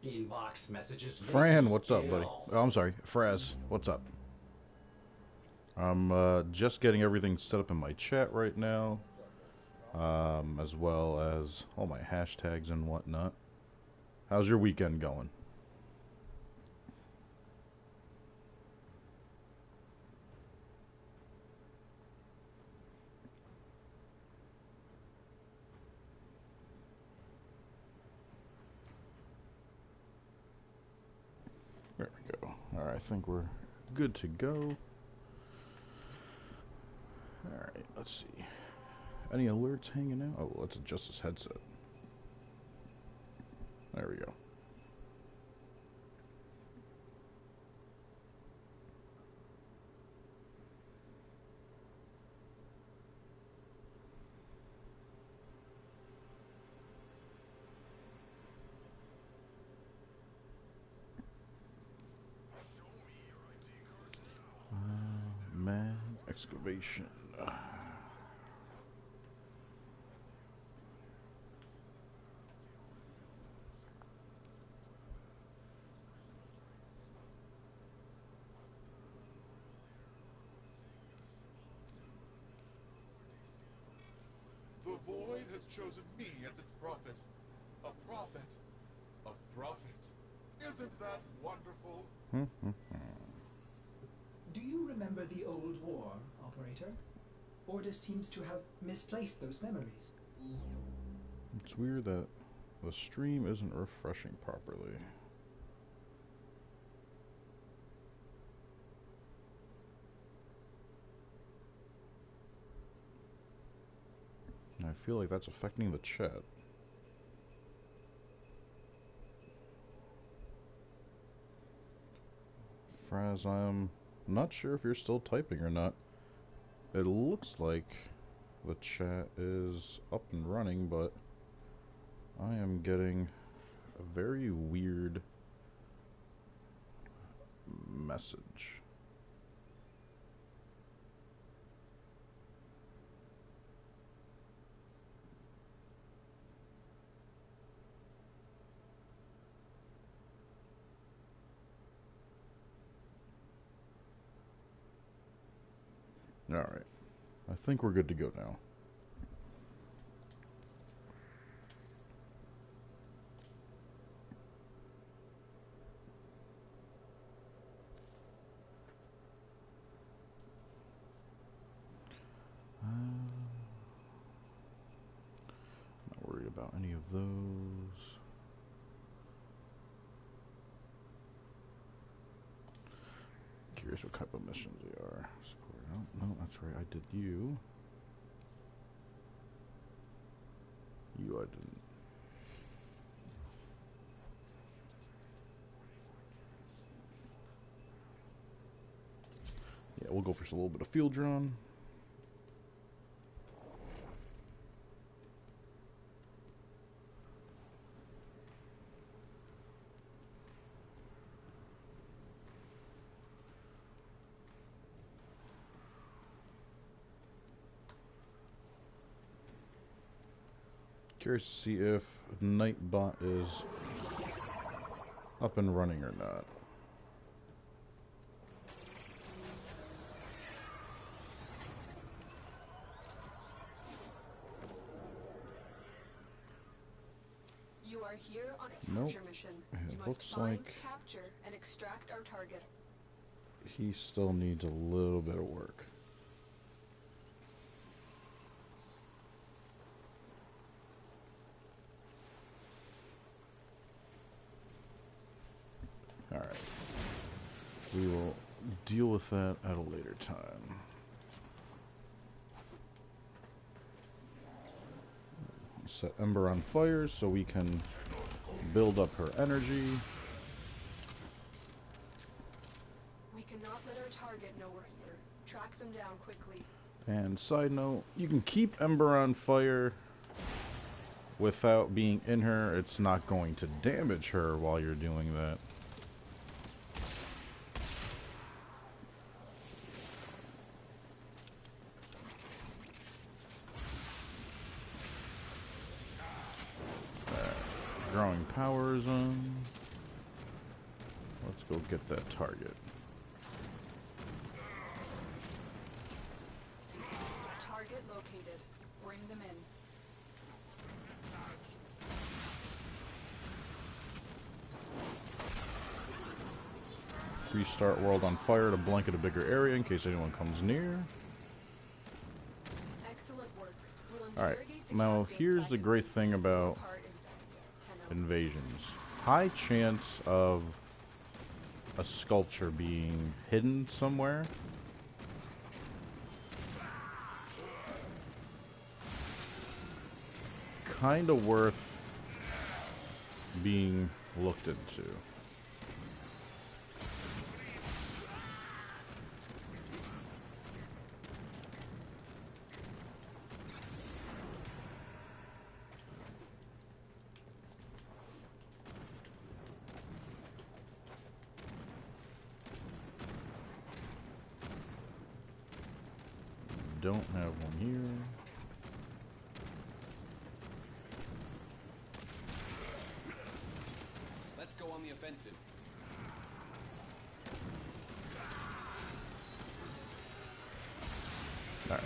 Inbox messages make Fran, me what's up, buddy? ill. Oh, I'm sorry, Fraz, what's up? I'm just getting everything set up in my chat right now, as well as all my hashtags and whatnot. How's your weekend going? There we go. Alright, I think we're good to go. Alright, let's see. Any alerts hanging out? Oh, let's adjust this headset. There we go. Man, excavation. The Void has chosen me as its prophet. A prophet of profit. Isn't that wonderful? Do you remember the old war, Operator? Ordis seems to have misplaced those memories. It's weird that the stream isn't refreshing properly. And I feel like that's affecting the chat. Fraz, I'm not sure if you're still typing or not. It looks like the chat is up and running, but I am getting a very weird message. Alright, I think we're good to go now. Not worried about any of those. Curious what type of missions they are. Oh, no, that's right, I did you. You I didn't. Yeah, we'll go for a little bit of field drawn. Curious to see if Nightbot is up and running or not. You are here on a Nope. capture mission. It You must looks find, like capture, and extract our target. he still needs a little bit of work. Alright. We will deal with that at a later time. Set Ember on fire so we can build up her energy. We cannot let our target know we're here. Track them down quickly. And side note, you can keep Ember on fire without being in her. It's not going to damage her while you're doing that. Growing power zone. go get that target. Target located. Bring them in. Restart world on fire to blanket a bigger area in case anyone comes near. Excellent work. We'll Alright, interrogate the now captain here's back the in great base. thing about Your part is done. invasions. High chance of a sculpture being hidden somewhere. Kinda worth being looked into. Don't have one here. Let's go on the offensive. Alright.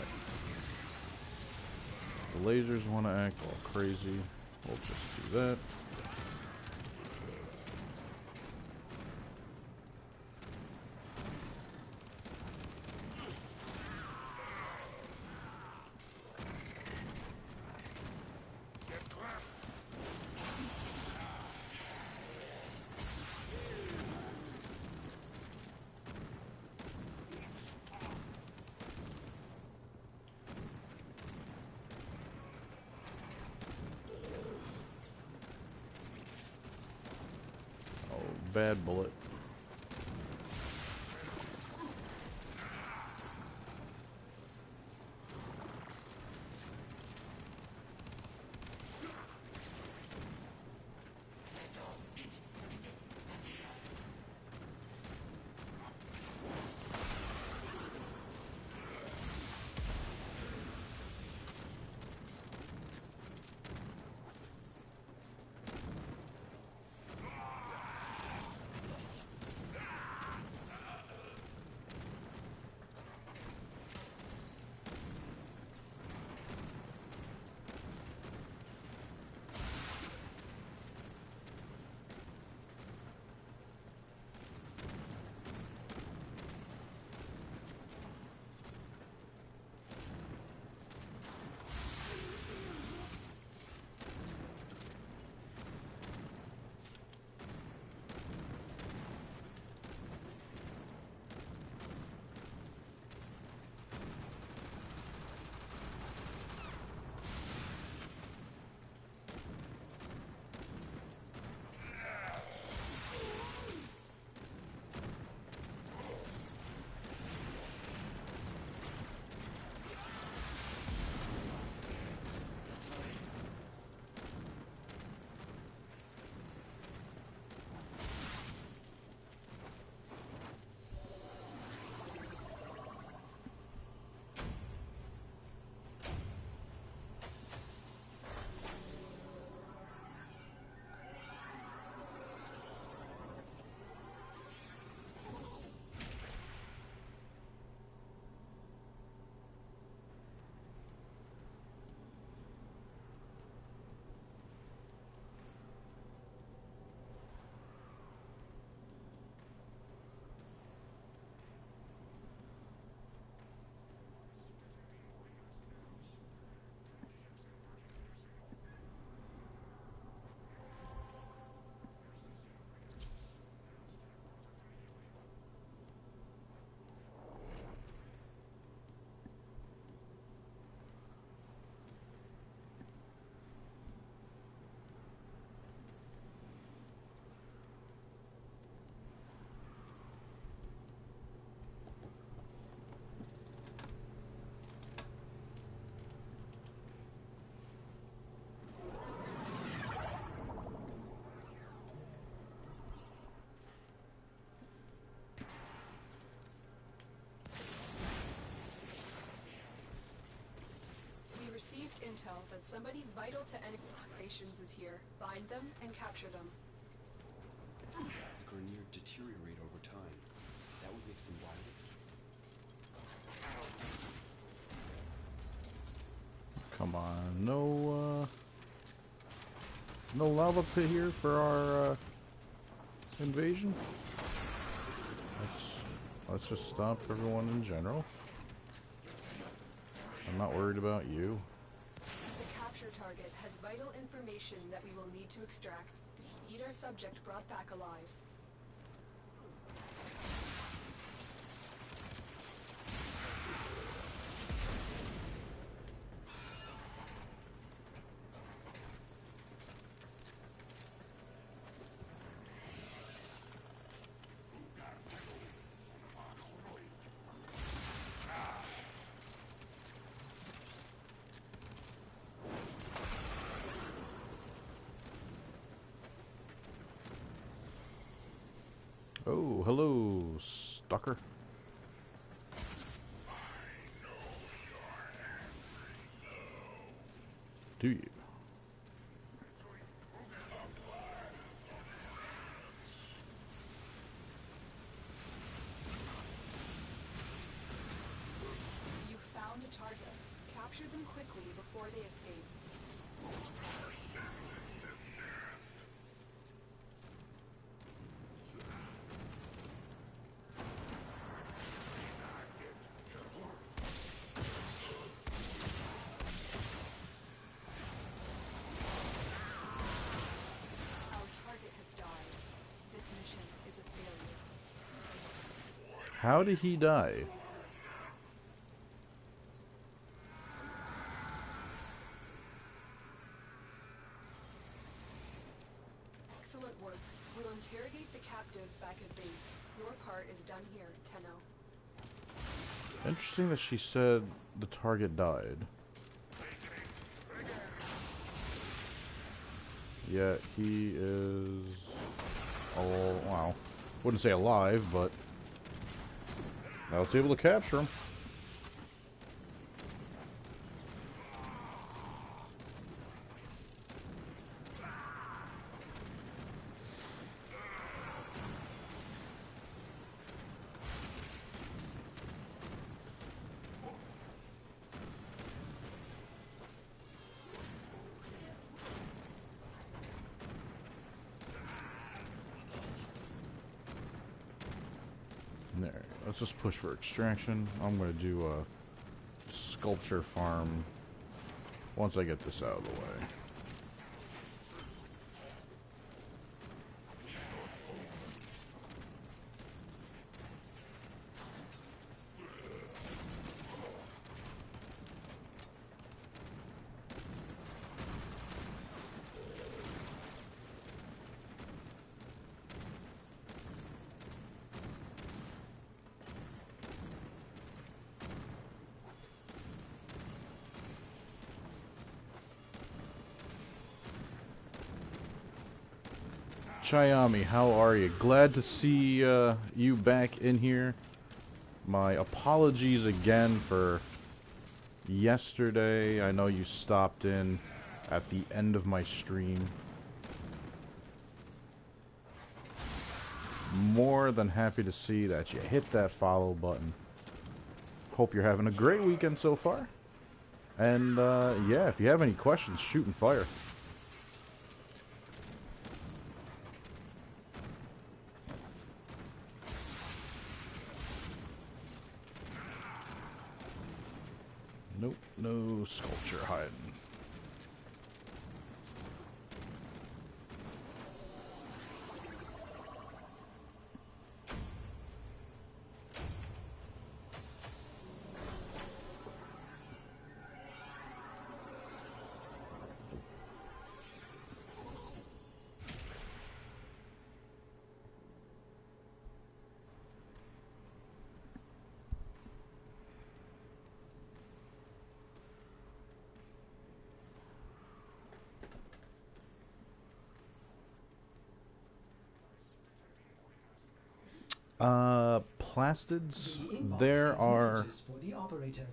The lasers want to act all crazy. We'll just do that. Bad bullet. Received intel that somebody vital to enemy operations is here. Find them and capture them. or near deteriorate over time. Is that what makes them violent? Come on, no lava pit here for our invasion. Let's just stop everyone in general. I'm not worried about you. The capture target has vital information that we will need to extract. Need our subject brought back alive. Oh, hello, stalker. Do you? You found a target. Capture them quickly before they escape. How did he die? Excellent work. We'll interrogate the captive back at base. Your part is done here, Tenno. Interesting that she said the target died. Yet he is... oh, wow. Wouldn't say alive, but... I was able to capture him. There. Let's just push for extraction. I'm going to do a sculpture farm once I get this out of the way. Chayami, how are you? Glad to see you back in here. My apologies again for yesterday. I know you stopped in at the end of my stream. More than happy to see that you hit that follow button. Hope you're having a great weekend so far. And yeah, if you have any questions, shoot and fire. Nope, no sculpture hiding. Plastids, The inbox there has are messages for the operator.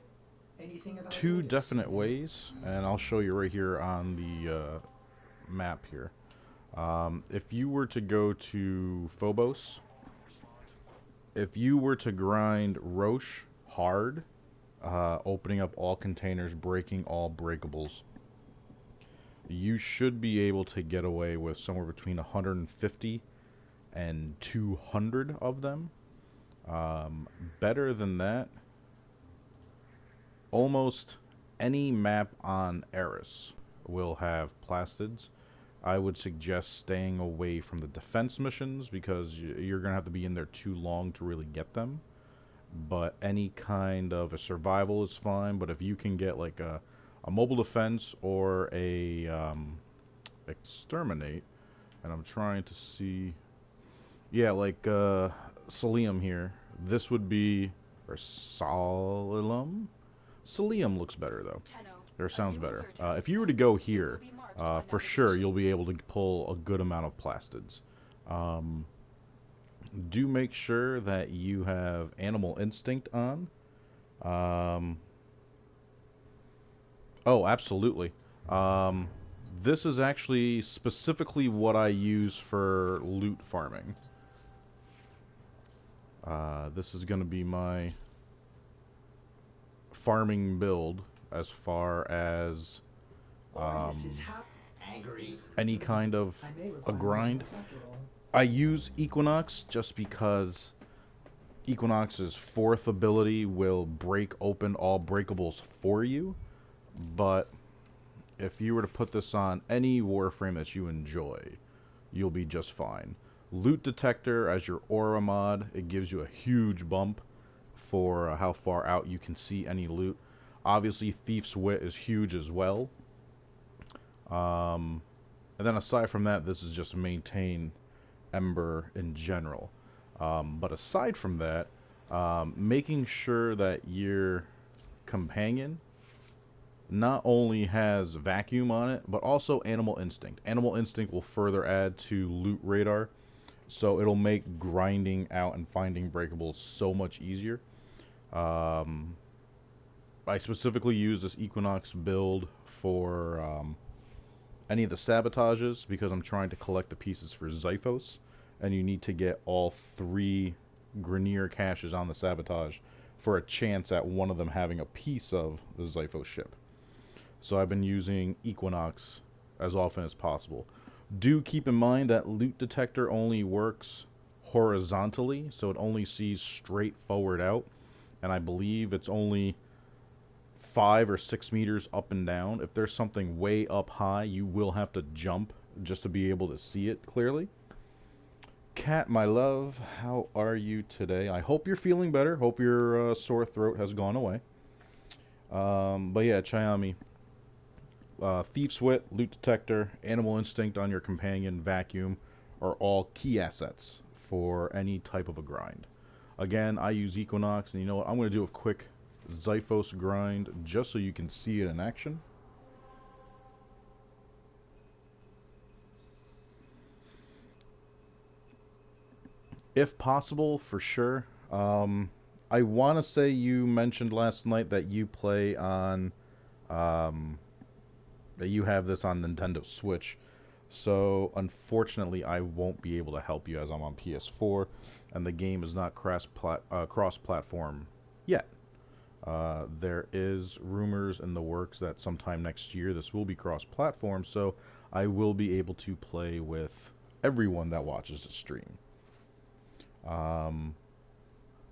Anything about two orders? definite ways, and I'll show you right here on the map here. If you were to go to Phobos, if you were to grind Roche hard, opening up all containers, breaking all breakables, you should be able to get away with somewhere between 150 and 200 of them. Better than that, almost any map on Eris will have plastids. I would suggest staying away from the defense missions because you're going to have to be in there too long to really get them. But any kind of a survival is fine. But if you can get like a mobile defense or a exterminate, and I'm trying to see, yeah, like Cilium here. This would be, or Solilum? Cilium looks better though. Or sounds better. If you were to go here, for sure you'll be able to pull a good amount of plastids. Do make sure that you have Animal Instinct on. Oh, absolutely. This is actually specifically what I use for loot farming. This is going to be my farming build as far as any kind of a grind. I use Equinox just because Equinox's fourth ability will break open all breakables for you, but if you were to put this on any Warframe that you enjoy, you'll be just fine. Loot Detector as your aura mod, it gives you a huge bump for how far out you can see any loot. Obviously, Thief's Wit is huge as well. And then aside from that, this is just maintain Ember in general. But aside from that, making sure that your companion not only has vacuum on it, but also Animal Instinct. Animal Instinct will further add to loot radar, so it'll make grinding out and finding breakables so much easier. I specifically use this Equinox build for any of the sabotages because I'm trying to collect the pieces for Xiphos, and you need to get all 3 Grenier caches on the sabotage for a chance at one of them having a piece of the Xiphos ship. So I've been using Equinox as often as possible. Do keep in mind that Loot Detector only works horizontally, so it only sees straight forward out, and I believe it's only 5 or 6 meters up and down. If there's something way up high, you will have to jump just to be able to see it clearly. Kat, my love, how are you today? I hope you're feeling better. Hope your sore throat has gone away. But yeah, Chiami, Thief's Wit, Loot Detector, Animal Instinct on your companion, Vacuum, are all key assets for any type of a grind. Again, I use Equinox, and you know what? I'm going to do a quick Xiphos grind just so you can see it in action. If possible, for sure. I want to say you mentioned last night that you play on, that you have this on Nintendo Switch. So, unfortunately, I won't be able to help you as I'm on PS4, and the game is not cross-platform yet. There is rumors in the works that sometime next year this will be cross-platform, so I will be able to play with everyone that watches the stream.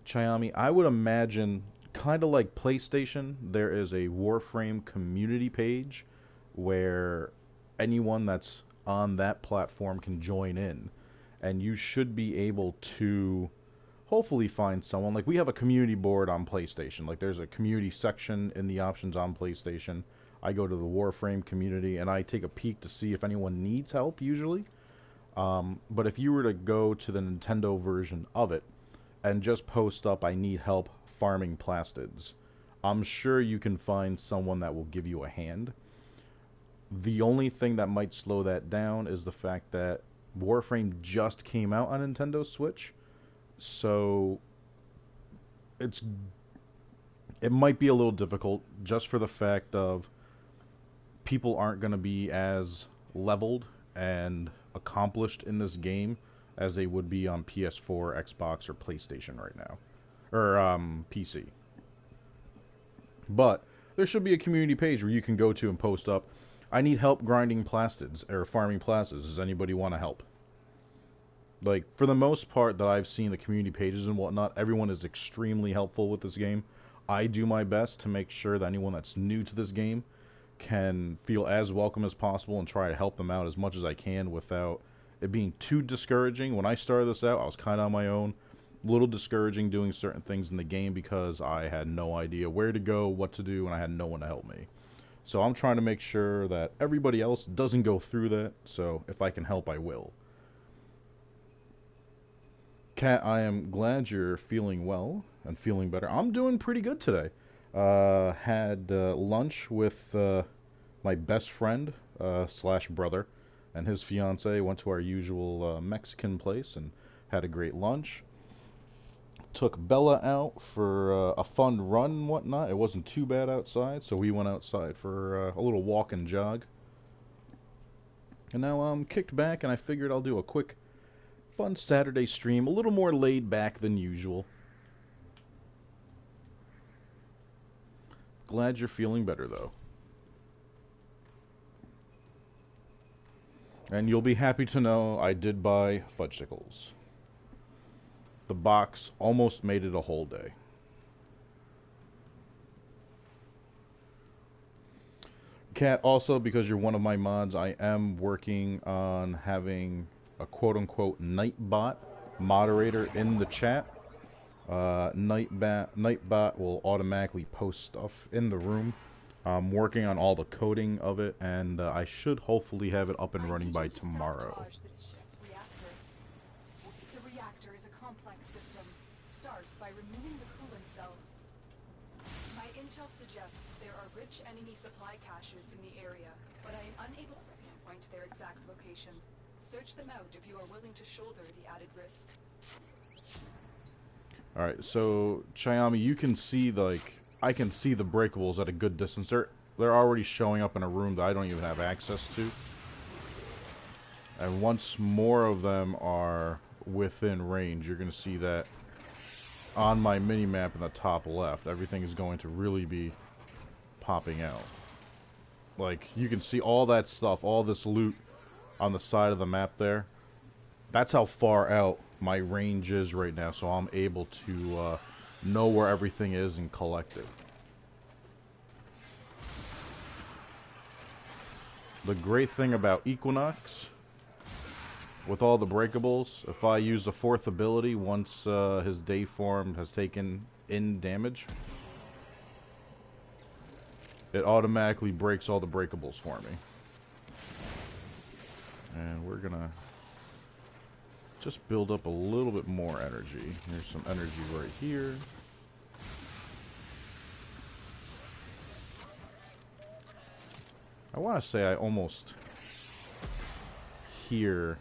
Chiami, I would imagine, kind of like PlayStation, there is a Warframe community page where anyone that's on that platform can join in, and you should be able to hopefully find someone. Like, we have a community board on PlayStation. Like, there's a community section in the options on PlayStation. I go to the Warframe community and I take a peek to see if anyone needs help usually. But if you were to go to the Nintendo version of it and just post up, I need help farming plastids, I'm sure you can find someone that will give you a hand. The only thing that might slow that down is the fact that Warframe just came out on Nintendo Switch, so it might be a little difficult just for the fact of people aren't going to be as leveled and accomplished in this game as they would be on PS4, Xbox, or PlayStation right now. Or PC. But there should be a community page where you can go to and post up, I need help grinding plastids, or farming plastids. Does anybody want to help? Like, for the most part that I've seen the community pages and whatnot, everyone is extremely helpful with this game. I do my best to make sure that anyone that's new to this game can feel as welcome as possible and try to help them out as much as I can without it being too discouraging. When I started this out, I was kind of on my own. A little discouraging doing certain things in the game because I had no idea where to go, what to do, and I had no one to help me. So I'm trying to make sure that everybody else doesn't go through that, so if I can help, I will. Kat, I am glad you're feeling well and feeling better. I'm doing pretty good today. Had lunch with my best friend slash brother and his fiance. Went to our usual Mexican place and had a great lunch. Took Bella out for a fun run and whatnot. It wasn't too bad outside, so we went outside for a little walk and jog. And now I'm kicked back, and I figured I'll do a quick, fun Saturday stream, a little more laid back than usual. Glad you're feeling better, though. And you'll be happy to know I did buy fudgesicles. The box almost made it a whole day. Kat, also, because you're one of my mods, I am working on having a quote-unquote Nightbot moderator in the chat. Nightbot will automatically post stuff in the room. I'm working on all the coding of it, and I should hopefully have it up and running by tomorrow. The reactor is a complex system. Start by removing the coolant cells. My intel suggests there are rich enemy supply caches in the area, but I am unable to pinpoint their exact location. Search them out if you are willing to shoulder the added risk. Alright, so Chiami, you can see, like, I can see the breakables at a good distance. They're already showing up in a room that I don't even have access to. And once more of them are within range, you're going to see that on my mini-map in the top left, everything is going to really be popping out. Like, you can see all that stuff, all this loot on the side of the map there. That's how far out my range is right now, so I'm able to know where everything is and collect it. The great thing about Equinox, with all the breakables, if I use the fourth ability once his day form has taken in damage, it automatically breaks all the breakables for me. And we're gonna just build up a little bit more energy. There's some energy right here. I want to say I almost hear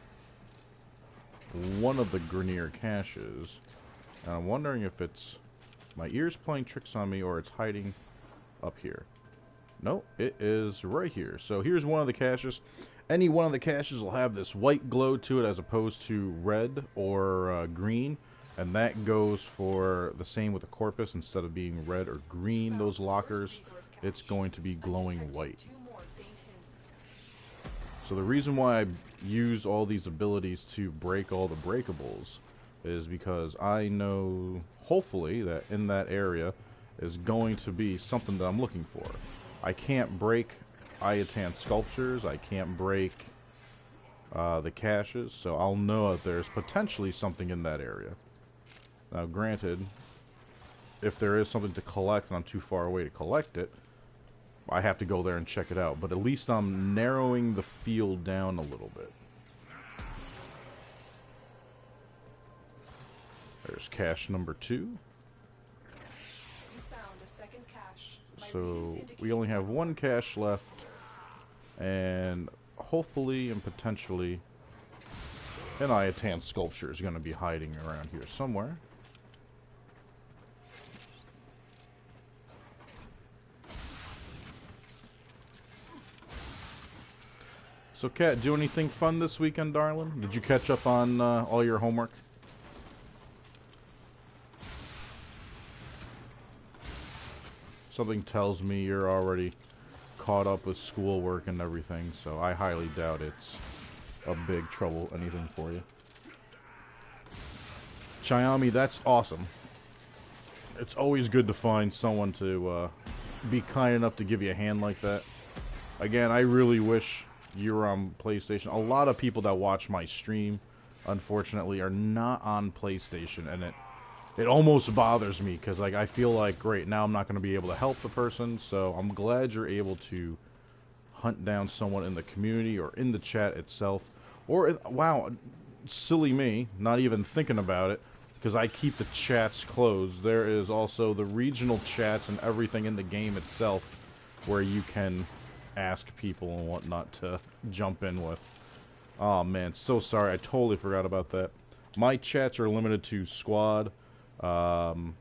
one of the Grenier caches. And I'm wondering if it's my ears playing tricks on me or it's hiding up here. No, it is right here. So here's one of the caches. Any one of the caches will have this white glow to it as opposed to red or green. And that goes for the same with the Corpus. Instead of being red or green, those lockers, it's going to be glowing white. So the reason why I use all these abilities to break all the breakables is because I know, hopefully, that in that area is going to be something that I'm looking for. I can't break Ayatan sculptures, I can't break the caches, so I'll know that there's potentially something in that area. Now granted, if there is something to collect and I'm too far away to collect it, I have to go there and check it out, but at least I'm narrowing the field down a little bit. There's cache number 2. You found a second cache. So we only have one cache left, and hopefully and potentially an Ayatan sculpture is going to be hiding around here somewhere. So, Kat, do anything fun this weekend, darling? Did you catch up on all your homework? Something tells me you're already caught up with schoolwork and everything, so I highly doubt it's a big trouble, anything for you. Chiami, that's awesome. It's always good to find someone to be kind enough to give you a hand like that. Again, I really wish you were on PlayStation. A lot of people that watch my stream, unfortunately, are not on PlayStation, and it almost bothers me, because like I feel like, great, now I'm not going to be able to help the person, so I'm glad you're able to hunt down someone in the community or in the chat itself. Or, wow, silly me, not even thinking about it, because I keep the chats closed. There is also the regional chats and everything in the game itself where you can ask people and whatnot to jump in with. Oh man, so sorry, I totally forgot about that. My chats are limited to squad. Oh,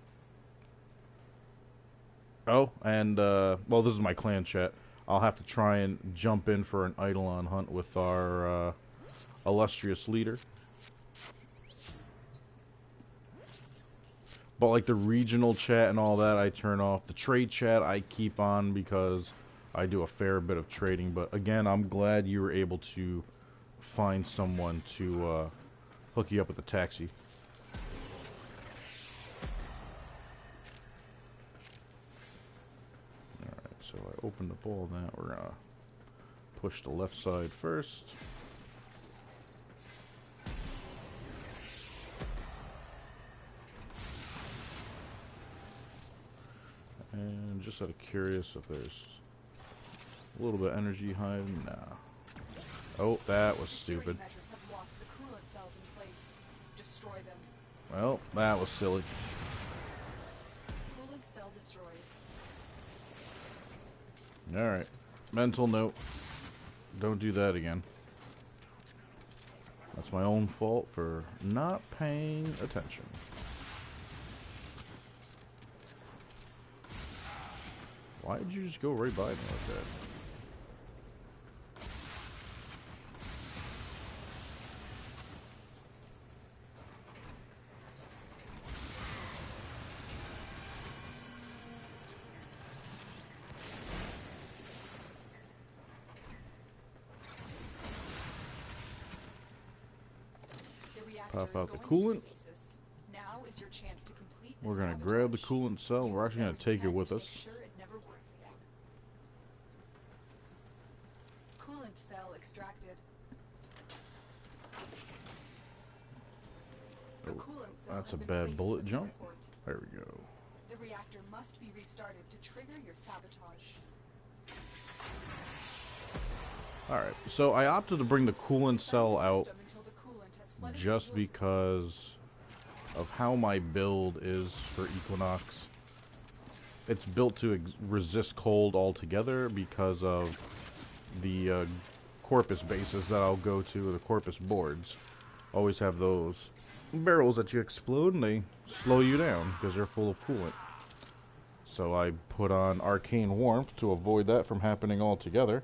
and well, this is my clan chat. I'll have to try and jump in for an Eidolon hunt with our illustrious leader. But like the regional chat and all that, I turn off. The trade chat I keep on because I do a fair bit of trading. But again, I'm glad you were able to find someone to hook you up with a taxi. Alright, so I opened up all that. We're gonna push the left side first. And just out of curious if there's a little bit of energy hiding. Nah. Oh, that was stupid. Well, that was silly. Coolant cell destroyed. Alright. Mental note. Don't do that again. That's my own fault for not paying attention. Why did you just go right by me like that? Pop out the coolant. Now is your chance to complete We're going to grab the coolant cell. We're actually going to take it with us. Coolant cell extracted. Oh, that's a bad bullet jump. There we go. The reactor must be restarted to trigger your sabotage. Alright, so I opted to bring the coolant cell out just because of how my build is for Equinox. It's built to resist cold altogether because of the Corpus bases that I'll go to, the Corpus boards. Always have those barrels that you explode and they slow you down because they're full of coolant. So I put on Arcane Warmth to avoid that from happening altogether.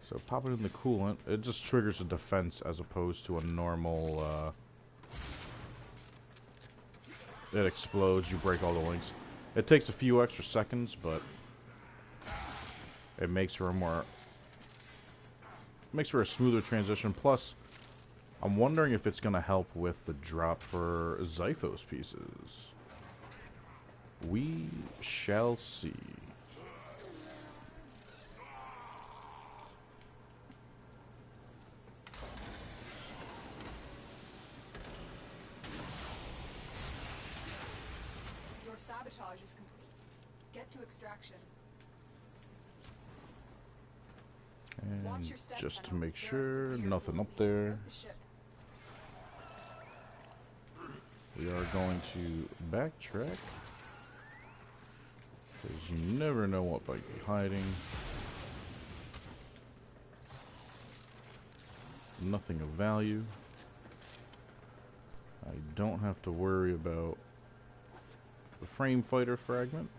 So pop it in the coolant. It just triggers a defense as opposed to a normal, it explodes, you break all the links. It takes a few extra seconds, but it makes for a smoother transition. Plus, I'm wondering if it's gonna help with the drop for Zyphos pieces. We shall see. Sabotage is complete. Get to extraction. And just to make sure, nothing up there. We are going to backtrack, because you never know what might be hiding. Nothing of value. I don't have to worry about frame fighter fragment.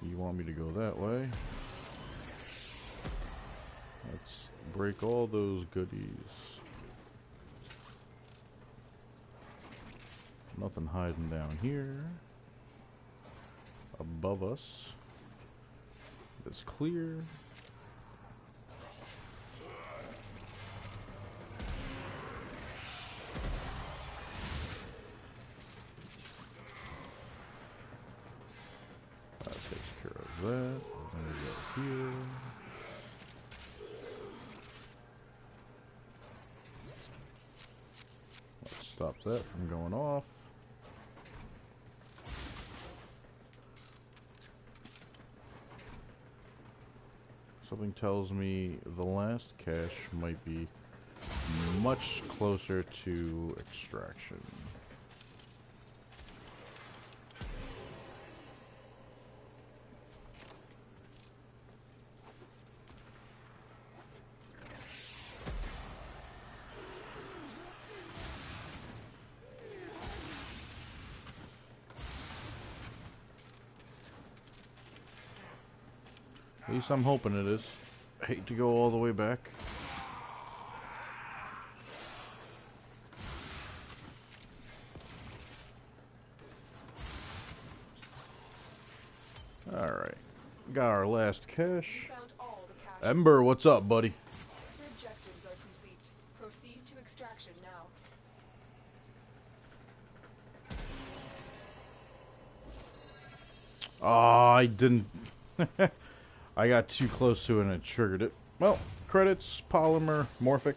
You want me to go that way? Let's break all those goodies. Nothing hiding down here. Above us. It's clear. That takes care of that. Then we go here. Let's stop that from going off. Something tells me the last cache might be much closer to extraction. At least I'm hoping it is. I hate to go all the way back. Alright. Got our last cache. Found all the caches. Ember, what's up, buddy? The objectives are complete. Proceed to extraction now. Oh, I didn't. I got too close to it and it triggered it. Well, credits, polymer, morphics.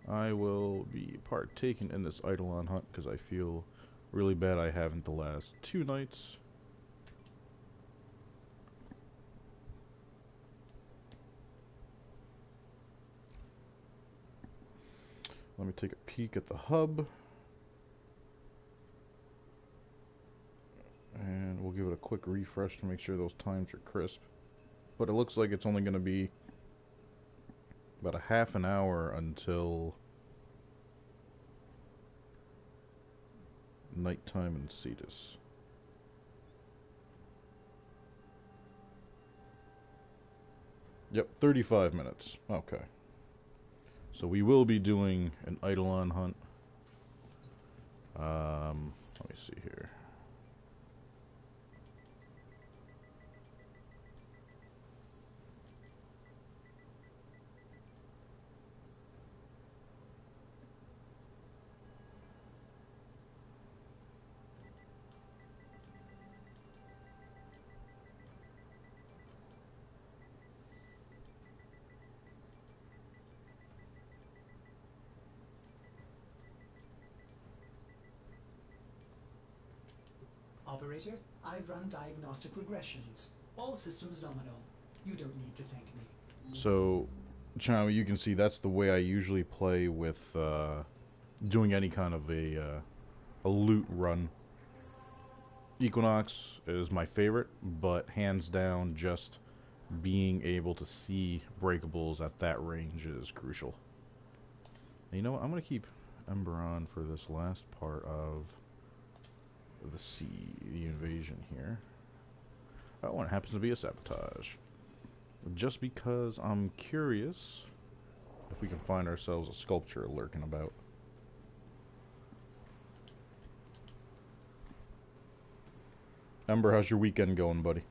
I will be partaking in this Eidolon hunt because I feel really bad I haven't the last 2 nights. Let me take a peek at the hub. And we'll give it a quick refresh to make sure those times are crisp. But it looks like it's only going to be about a half an hour until nighttime in Cetus. Yep, 35 minutes. Okay. So we will be doing an Eidolon hunt. Let me see here. Operator, I've run diagnostic regressions. All systems nominal. You don't need to thank me. So, Chami, you can see that's the way I usually play with doing any kind of a loot run. Equinox is my favorite, but hands down, just being able to see breakables at that range is crucial. And you know what? I'm going to keep Ember on for this last part of the invasion here. That one happens to be a sabotage. Just because I'm curious if we can find ourselves a sculpture lurking about. Ember, how's your weekend going, buddy?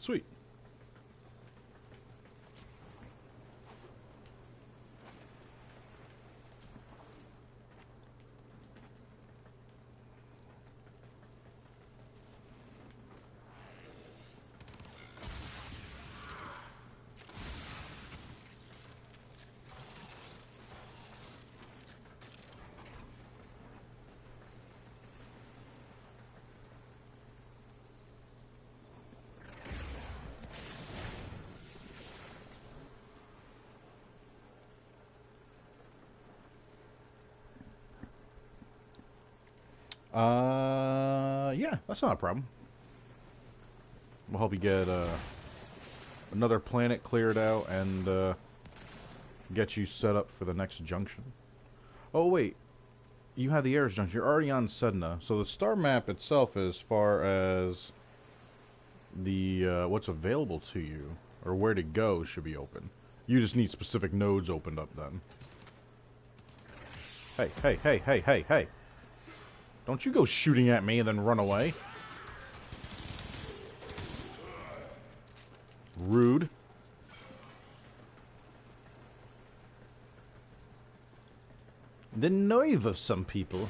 Sweet. Yeah, that's not a problem. We'll help you get another planet cleared out and get you set up for the next junction. Oh wait, you have the Ares junction. You're already on Sedna, so the star map itself, as far as the what's available to you or where to go, should be open. You just need specific nodes opened up then. Hey, hey, hey, hey, hey, hey! Don't you go shooting at me and then run away. Rude. The nerve of some people.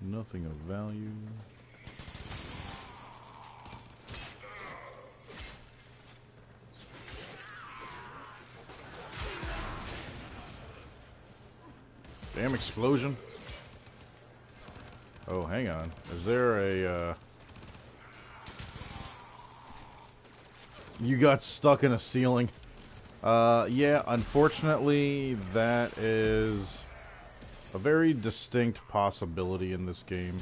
Nothing of value. Damn explosion. Oh, hang on. Is there a, You got stuck in a ceiling. Yeah, unfortunately, that is a very distinct possibility in this game.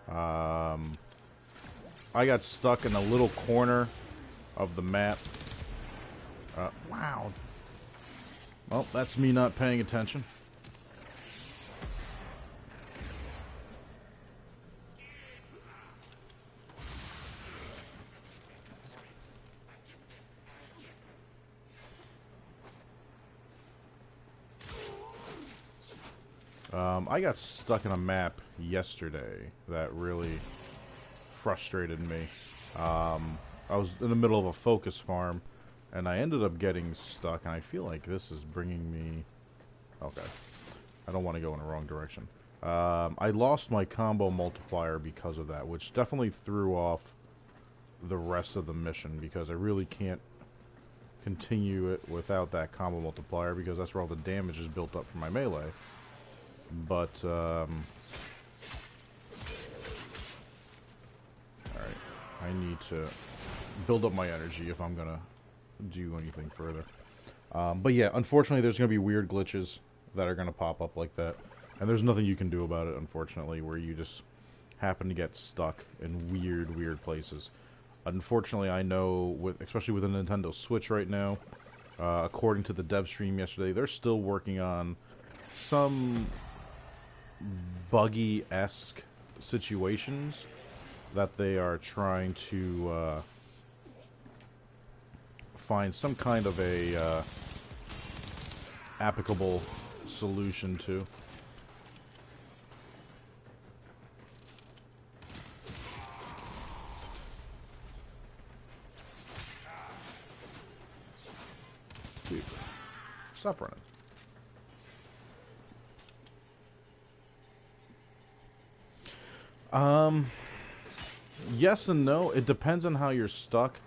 I got stuck in a little corner of the map. Wow. Well, that's me not paying attention. I got stuck in a map yesterday that really frustrated me. I was in the middle of a focus farm, and I ended up getting stuck, and I feel like this is bringing me... Okay. I don't want to go in the wrong direction. I lost my combo multiplier because of that, which definitely threw off the rest of the mission, because I really can't continue it without that combo multiplier, because that's where all the damage is built up from my melee. But, alright. I need to build up my energy if I'm gonna do anything further. But yeah, unfortunately there's gonna be weird glitches that are gonna pop up like that. And there's nothing you can do about it, unfortunately, where you just happen to get stuck in weird places. Unfortunately, I know, especially with the Nintendo Switch right now, according to the dev stream yesterday, they're still working on some buggy-esque situations that they are trying to find some kind of a applicable solution to. Dude, stop running. Yes and no. It depends on how you're stuck.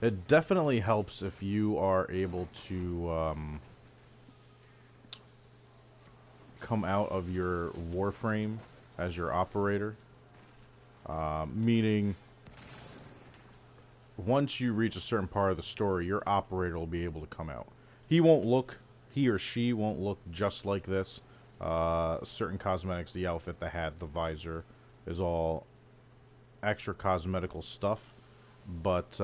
It definitely helps if you are able to come out of your Warframe as your operator. Meaning, once you reach a certain part of the story, your operator will be able to come out. He or she won't look just like this. Certain cosmetics, the outfit, the hat, the visor, is all extra cosmetical stuff, but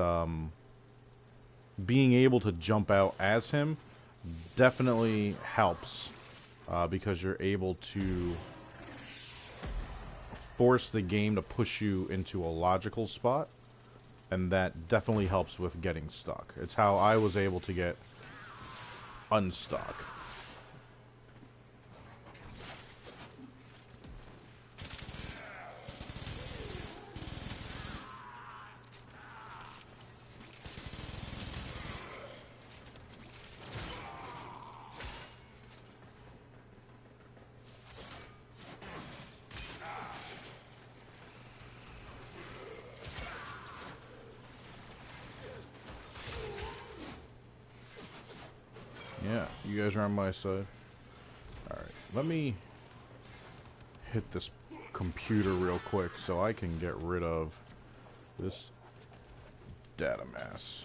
being able to jump out as him definitely helps, because you're able to force the game to push you into a logical spot, and that definitely helps with getting stuck. It's how I was able to get unstuck. Yeah, you guys are on my side. Alright, let me hit this computer real quick so I can get rid of this data mass.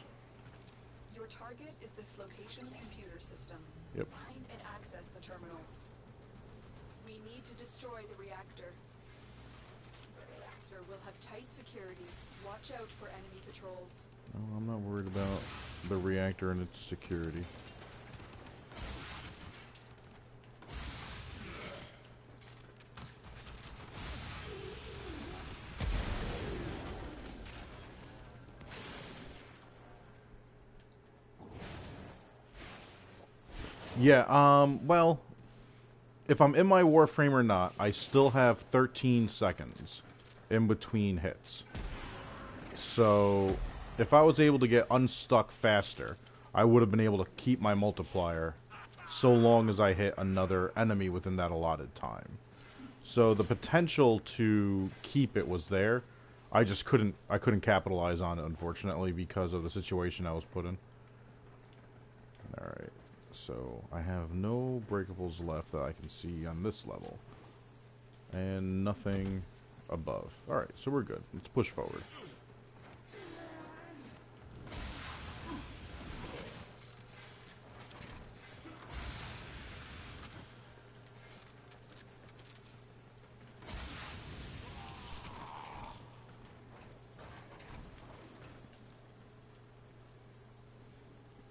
Your target is this location's computer system. Yep. Find and access the terminals. We need to destroy the reactor. The reactor will have tight security. Watch out for enemy patrols. No, I'm not worried about the reactor and its security. Yeah, well, if I'm in my Warframe or not, I still have 13 seconds in between hits. So, if I was able to get unstuck faster, I would have been able to keep my multiplier so long as I hit another enemy within that allotted time. So the potential to keep it was there. I just couldn't capitalize on it, unfortunately, because of the situation I was put in. Alright. So, I have no breakables left that I can see on this level. And nothing above. Alright, so we're good. Let's push forward.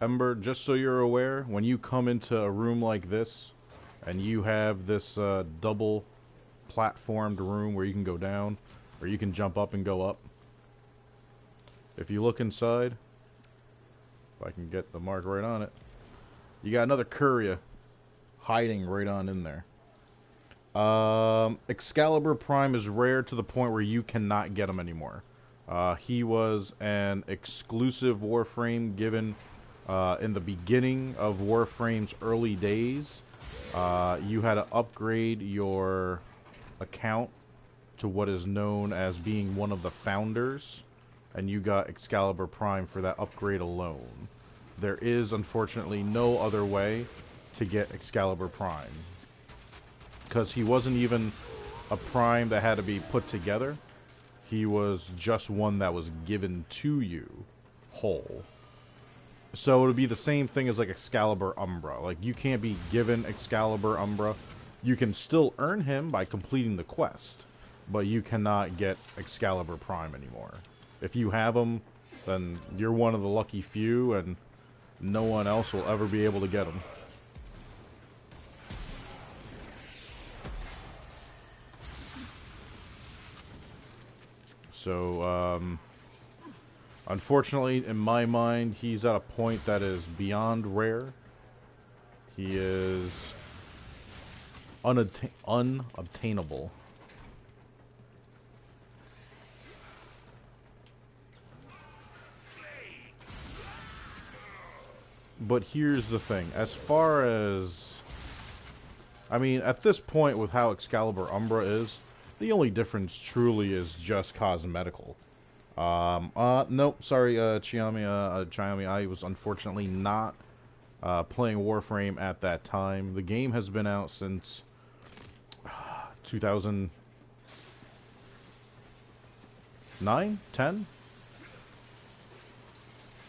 Ember, just so you're aware, when you come into a room like this, and you have this double platformed room where you can go down, or you can jump up and go up, if you look inside, if I can get the mark right on it, you got another Courier hiding right on in there. Excalibur Prime is rare to the point where you cannot get him anymore. He was an exclusive Warframe given in the beginning of Warframe's early days. You had to upgrade your account to what is known as being one of the founders, and you got Excalibur Prime for that upgrade alone. There is, unfortunately, no other way to get Excalibur Prime, because he wasn't even a Prime that had to be put together. He was just one that was given to you whole. So it would be the same thing as like Excalibur Umbra. Like, you can't be given Excalibur Umbra. You can still earn him by completing the quest, but you cannot get Excalibur Prime anymore. If you have him, then you're one of the lucky few, and no one else will ever be able to get him. So, unfortunately, in my mind, he's at a point that is beyond rare. He is unobtainable. But here's the thing. As far as... I mean, at this point, with how Excalibur Umbra is, the only difference truly is just cosmetical. Nope, sorry, Chiami, I was unfortunately not playing Warframe at that time. The game has been out since 2009? 10?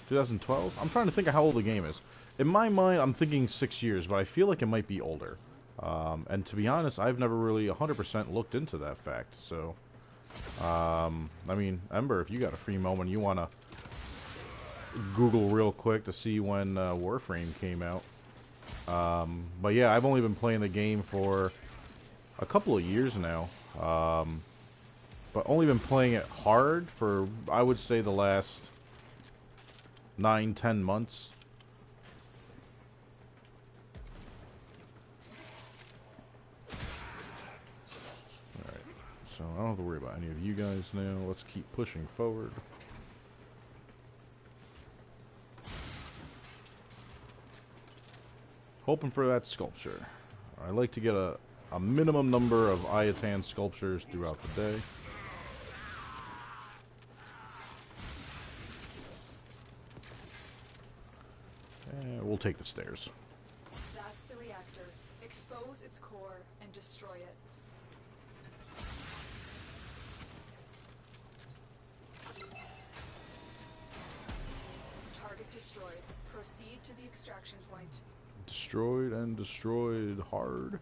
2012? I'm trying to think of how old the game is. In my mind, I'm thinking 6 years, but I feel like it might be older. And to be honest, I've never really 100% looked into that fact, so... I mean, Ember, if you got a free moment, you want to Google real quick to see when Warframe came out. But yeah, I've only been playing the game for a couple of years now. but only been playing it hard for, I would say, the last 9-10 months. Alright, so I don't have to worry about any of you guys now. Let's keep pushing forward. Hoping for that sculpture. I like to get a minimum number of Ayatan sculptures throughout the day. And we'll take the stairs. That's the reactor. Expose its core and destroy it. Target destroyed. Proceed to the extraction point. Destroyed and destroyed hard.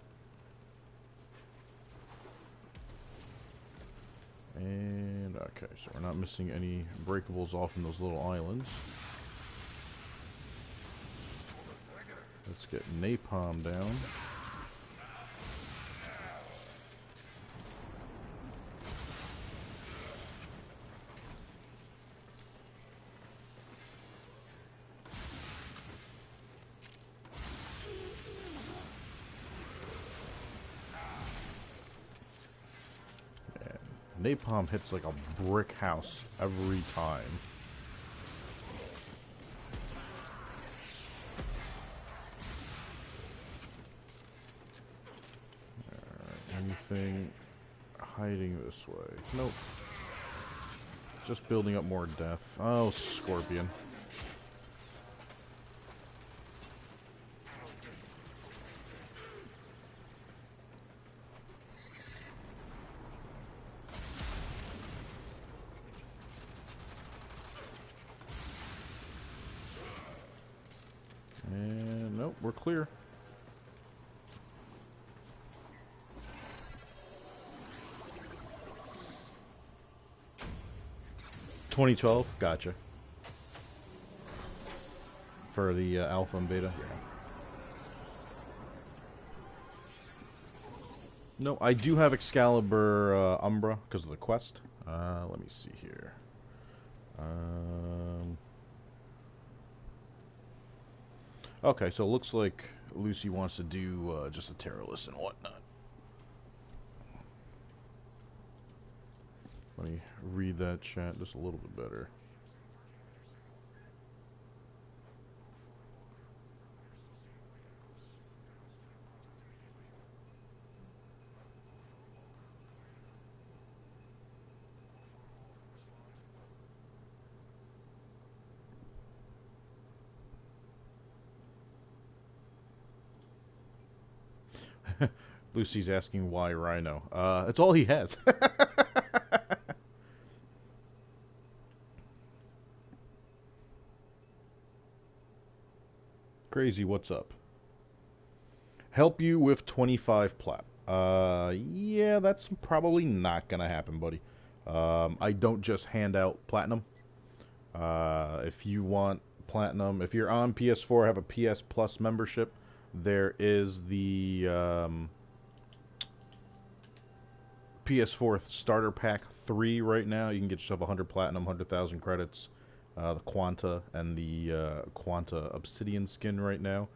And okay, so we're not missing any breakables off in those little islands. Let's get napalm down. Napalm hits like a brick house every time. Alright, anything hiding this way? Nope. Just building up more death. Oh, Scorpion. And nope, we're clear. $2012, gotcha. For the alpha and beta, yeah. No, I do have Excalibur Umbra because of the quest. Let me see here. Okay, so it looks like Lucy wants to do just a Terrorless and whatnot. Let me read that chat just a little bit better. Lucy's asking why Rhino. It's all he has. Crazy, what's up? Help you with 25 plat. Yeah, that's probably not gonna happen, buddy. I don't just hand out platinum. If you want platinum, if you're on PS4, have a PS Plus membership, there is the PS4 Starter Pack 3 right now. You can get yourself 100 platinum, 100,000 credits, the Quanta, and the Quanta Obsidian skin right now.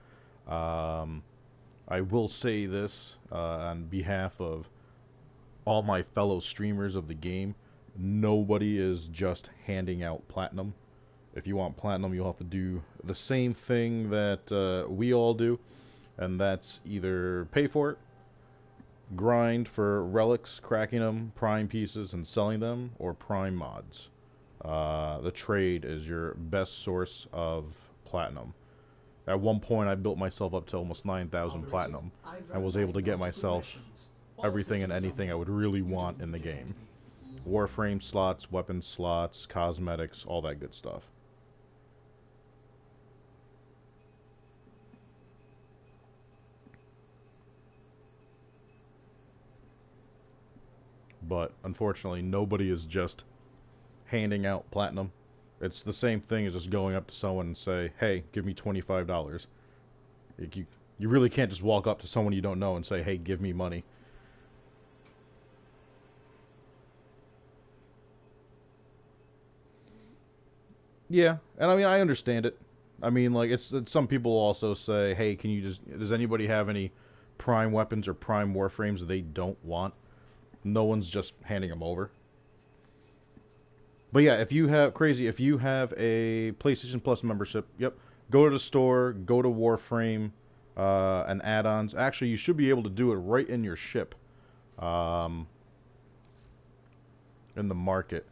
I will say this on behalf of all my fellow streamers of the game, nobody is just handing out platinum. If you want platinum, you'll have to do the same thing that we all do, and that's either pay for it, grind for relics, cracking them, prime pieces, and selling them, or prime mods. The trade is your best source of platinum. At one point, I built myself up to almost 9,000 platinum, and was able to get myself everything and anything I would really want in the game. Warframe slots, weapon slots, cosmetics, all that good stuff. But unfortunately, nobody is just handing out platinum. It's the same thing as just going up to someone and say, hey, give me $25. You really can't just walk up to someone you don't know and say, hey, give me money. Yeah, and I mean, I understand it. I mean, like, it's some people also say, hey, can you just, does anybody have any prime weapons or prime warframes that they don't want? No one's just handing them over. But yeah, if you have a PlayStation Plus membership, yep, go to the store, go to Warframe, and add-ons. Actually, you should be able to do it right in your ship, um, in the market.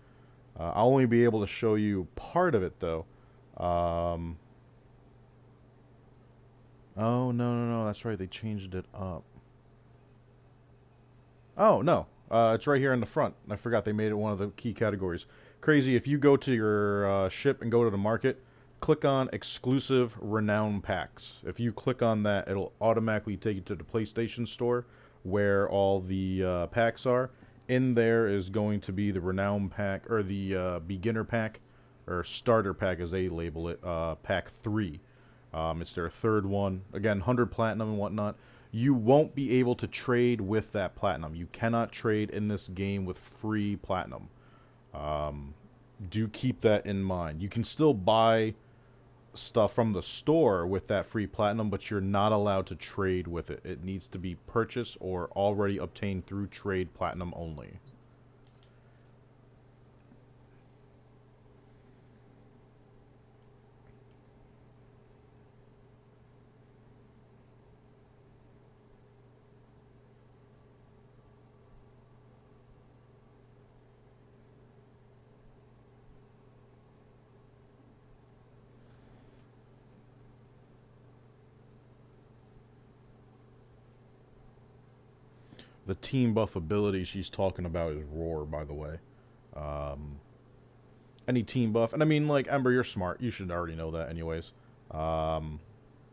I'll only be able to show you part of it though. Um, oh no, that's right, they changed it up. Oh no, it's right here in the front. I forgot they made it one of the key categories. Crazy, if you go to your ship and go to the market, click on exclusive renown packs. If you click on that, it'll automatically take you to the PlayStation Store where all the packs are. In there is going to be the renown pack, or the beginner pack, or starter pack as they label it, pack 3. It's their third one. Again, 100 platinum and whatnot. You won't be able to trade with that platinum. You cannot trade in this game with free platinum. Do keep that in mind. You can still buy stuff from the store with that free platinum, but you're not allowed to trade with it. It needs to be purchased or already obtained through trade platinum only. The team buff ability she's talking about is Roar, by the way. Um, any team buff, and I mean, like, Ember, you're smart. You should already know that anyways. Um,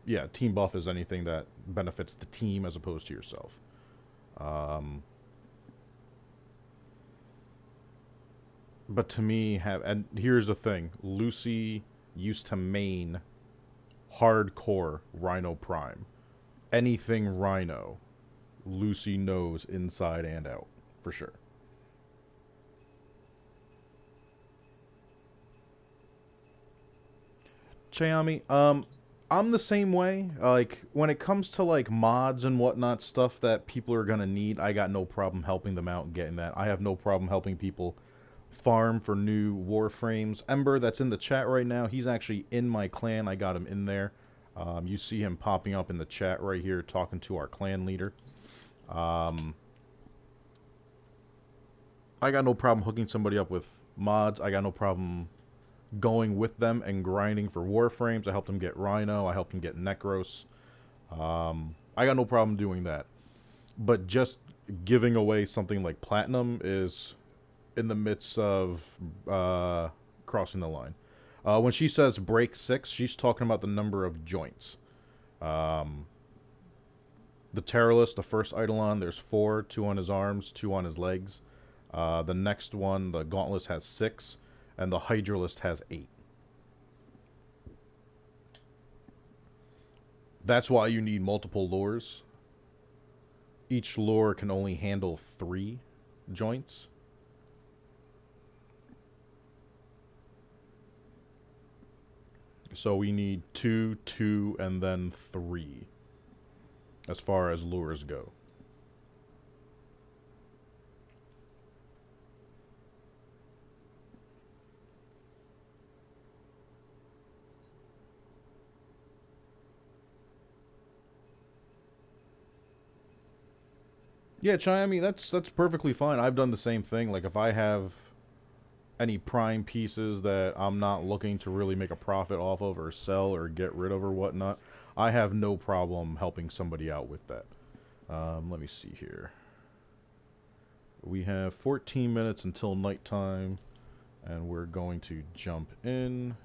yeah, team buff is anything that benefits the team as opposed to yourself. Um, but to me, and here's the thing. Lucy used to main hardcore Rhino Prime. Anything Rhino, Lucy knows inside and out, for sure. Xiaomi, I'm the same way. Like, when it comes to, like, mods and whatnot, stuff that people are gonna need, I got no problem helping them out and getting that. I have no problem helping people farm for new Warframes. Ember, that's in the chat right now, he's actually in my clan. I got him in there. You see him popping up in the chat right here, talking to our clan leader. I got no problem hooking somebody up with mods. I got no problem going with them and grinding for Warframes. I helped them get Rhino. I helped them get Necros. I got no problem doing that. But just giving away something like Platinum is in the midst of crossing the line. When she says break 6, she's talking about the number of joints. The Terrorless, the first Eidolon, there's 4, 2 on his arms, 2 on his legs. The next one, the Gauntless, has 6, and the Hydralist has 8. That's why you need multiple lures. Each lure can only handle 3 joints. So we need 2, 2, and then 3 as far as lures go. Yeah, Chai, I mean, that's perfectly fine. I've done the same thing. Like, if I have any prime pieces that I'm not looking to really make a profit off of or sell or get rid of or whatnot, I have no problem helping somebody out with that. Let me see here. We have 14 minutes until nighttime, and we're going to jump in.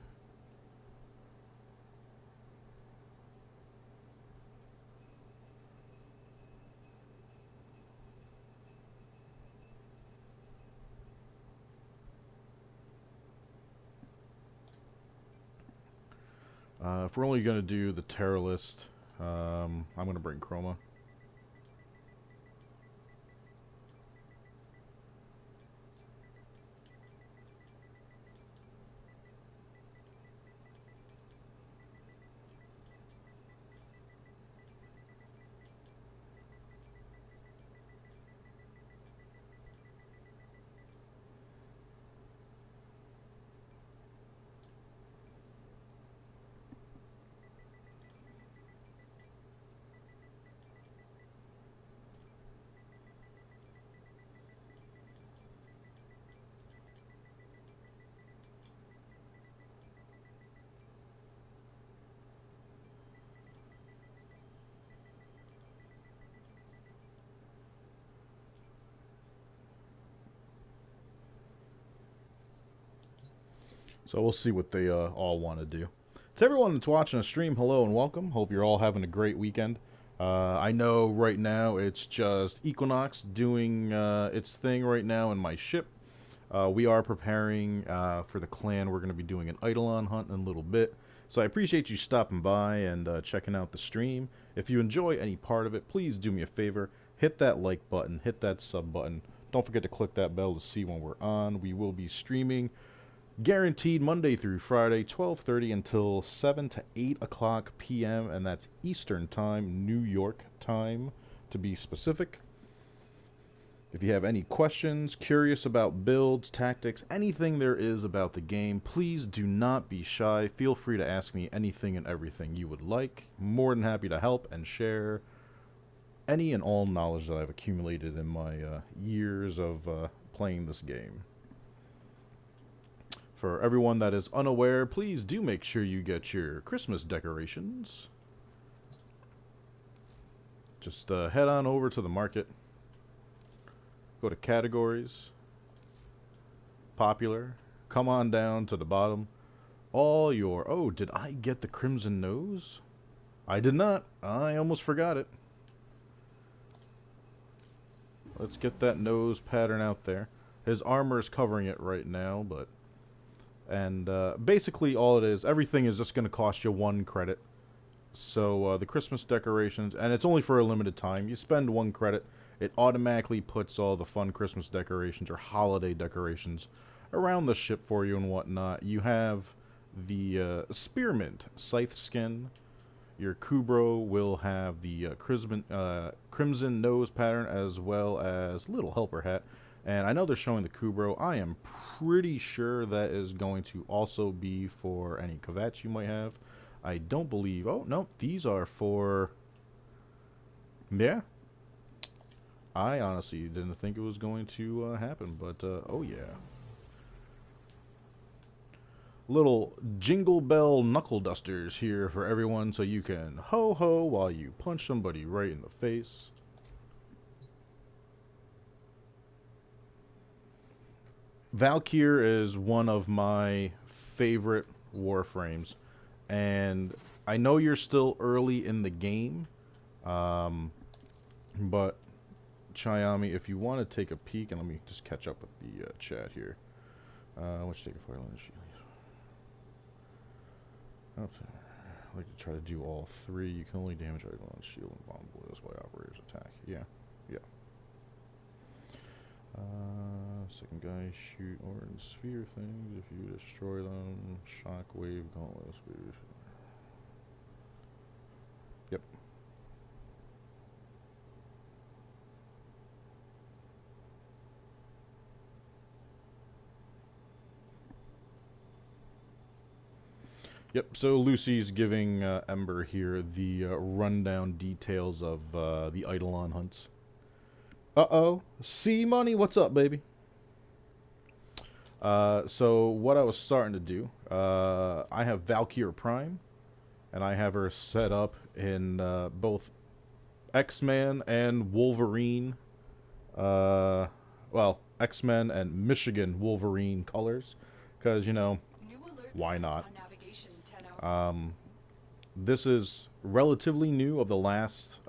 If we're only going to do the Terror list, I'm going to bring Chroma. So we'll see what they all want to do. To everyone that's watching the stream, hello and welcome. Hope you're all having a great weekend. I know right now it's just Equinox doing its thing right now in my ship. We are preparing for the clan. We're going to be doing an Eidolon hunt in a little bit. So I appreciate you stopping by and checking out the stream. If you enjoy any part of it, please do me a favor. Hit that like button. Hit that sub button. Don't forget to click that bell to see when we're on. We will be streaming guaranteed Monday through Friday, 12:30 until 7 to 8 o'clock p.m. And that's Eastern Time, New York time, to be specific. If you have any questions, curious about builds, tactics, anything there is about the game, please do not be shy. Feel free to ask me anything and everything you would like. More than happy to help and share any and all knowledge that I've accumulated in my years of playing this game. For everyone that is unaware, please do make sure you get your Christmas decorations. Just head on over to the market. Go to categories, popular, come on down to the bottom. All your, oh, did I get the crimson nose? I did not. I almost forgot it. Let's get that nose pattern out there. His armor is covering it right now, but, and basically all it is, everything is just going to cost you 1 credit. So the Christmas decorations, and it's only for a limited time. You spend 1 credit. It automatically puts all the fun Christmas decorations or holiday decorations around the ship for you and whatnot. You have the Spearmint Scythe skin. Your Kubro will have the crimson nose pattern as well as little helper hat. And I know they're showing the Kubro. I am pretty sure that is going to also be for any Kavats you might have. I don't believe... Oh, no. These are for... Yeah. I honestly didn't think it was going to happen, but oh yeah. Little jingle bell knuckle dusters here for everyone so you can ho-ho while you punch somebody right in the face. Valkyr is one of my favorite Warframes, and I know you're still early in the game, but Chiami, if you want to take a peek, and let me just catch up with the chat here. Let's take a fire line shield. I like to try to do all 3. You can only damage item on shield and bomb blows by operator's attack. Yeah, yeah. Second guy shoot orange sphere things. If you destroy them, shockwave, gauntlet spheres. Yep. Yep, so Lucy's giving Ember here the rundown details of the Eidolon hunts. Uh-oh. C Money, what's up, baby? So what I was starting to do, I have Valkyr Prime, and I have her set up in both X-Men and Wolverine, well, X-Men and Michigan Wolverine colors, because, you know, why not? This is relatively new of the last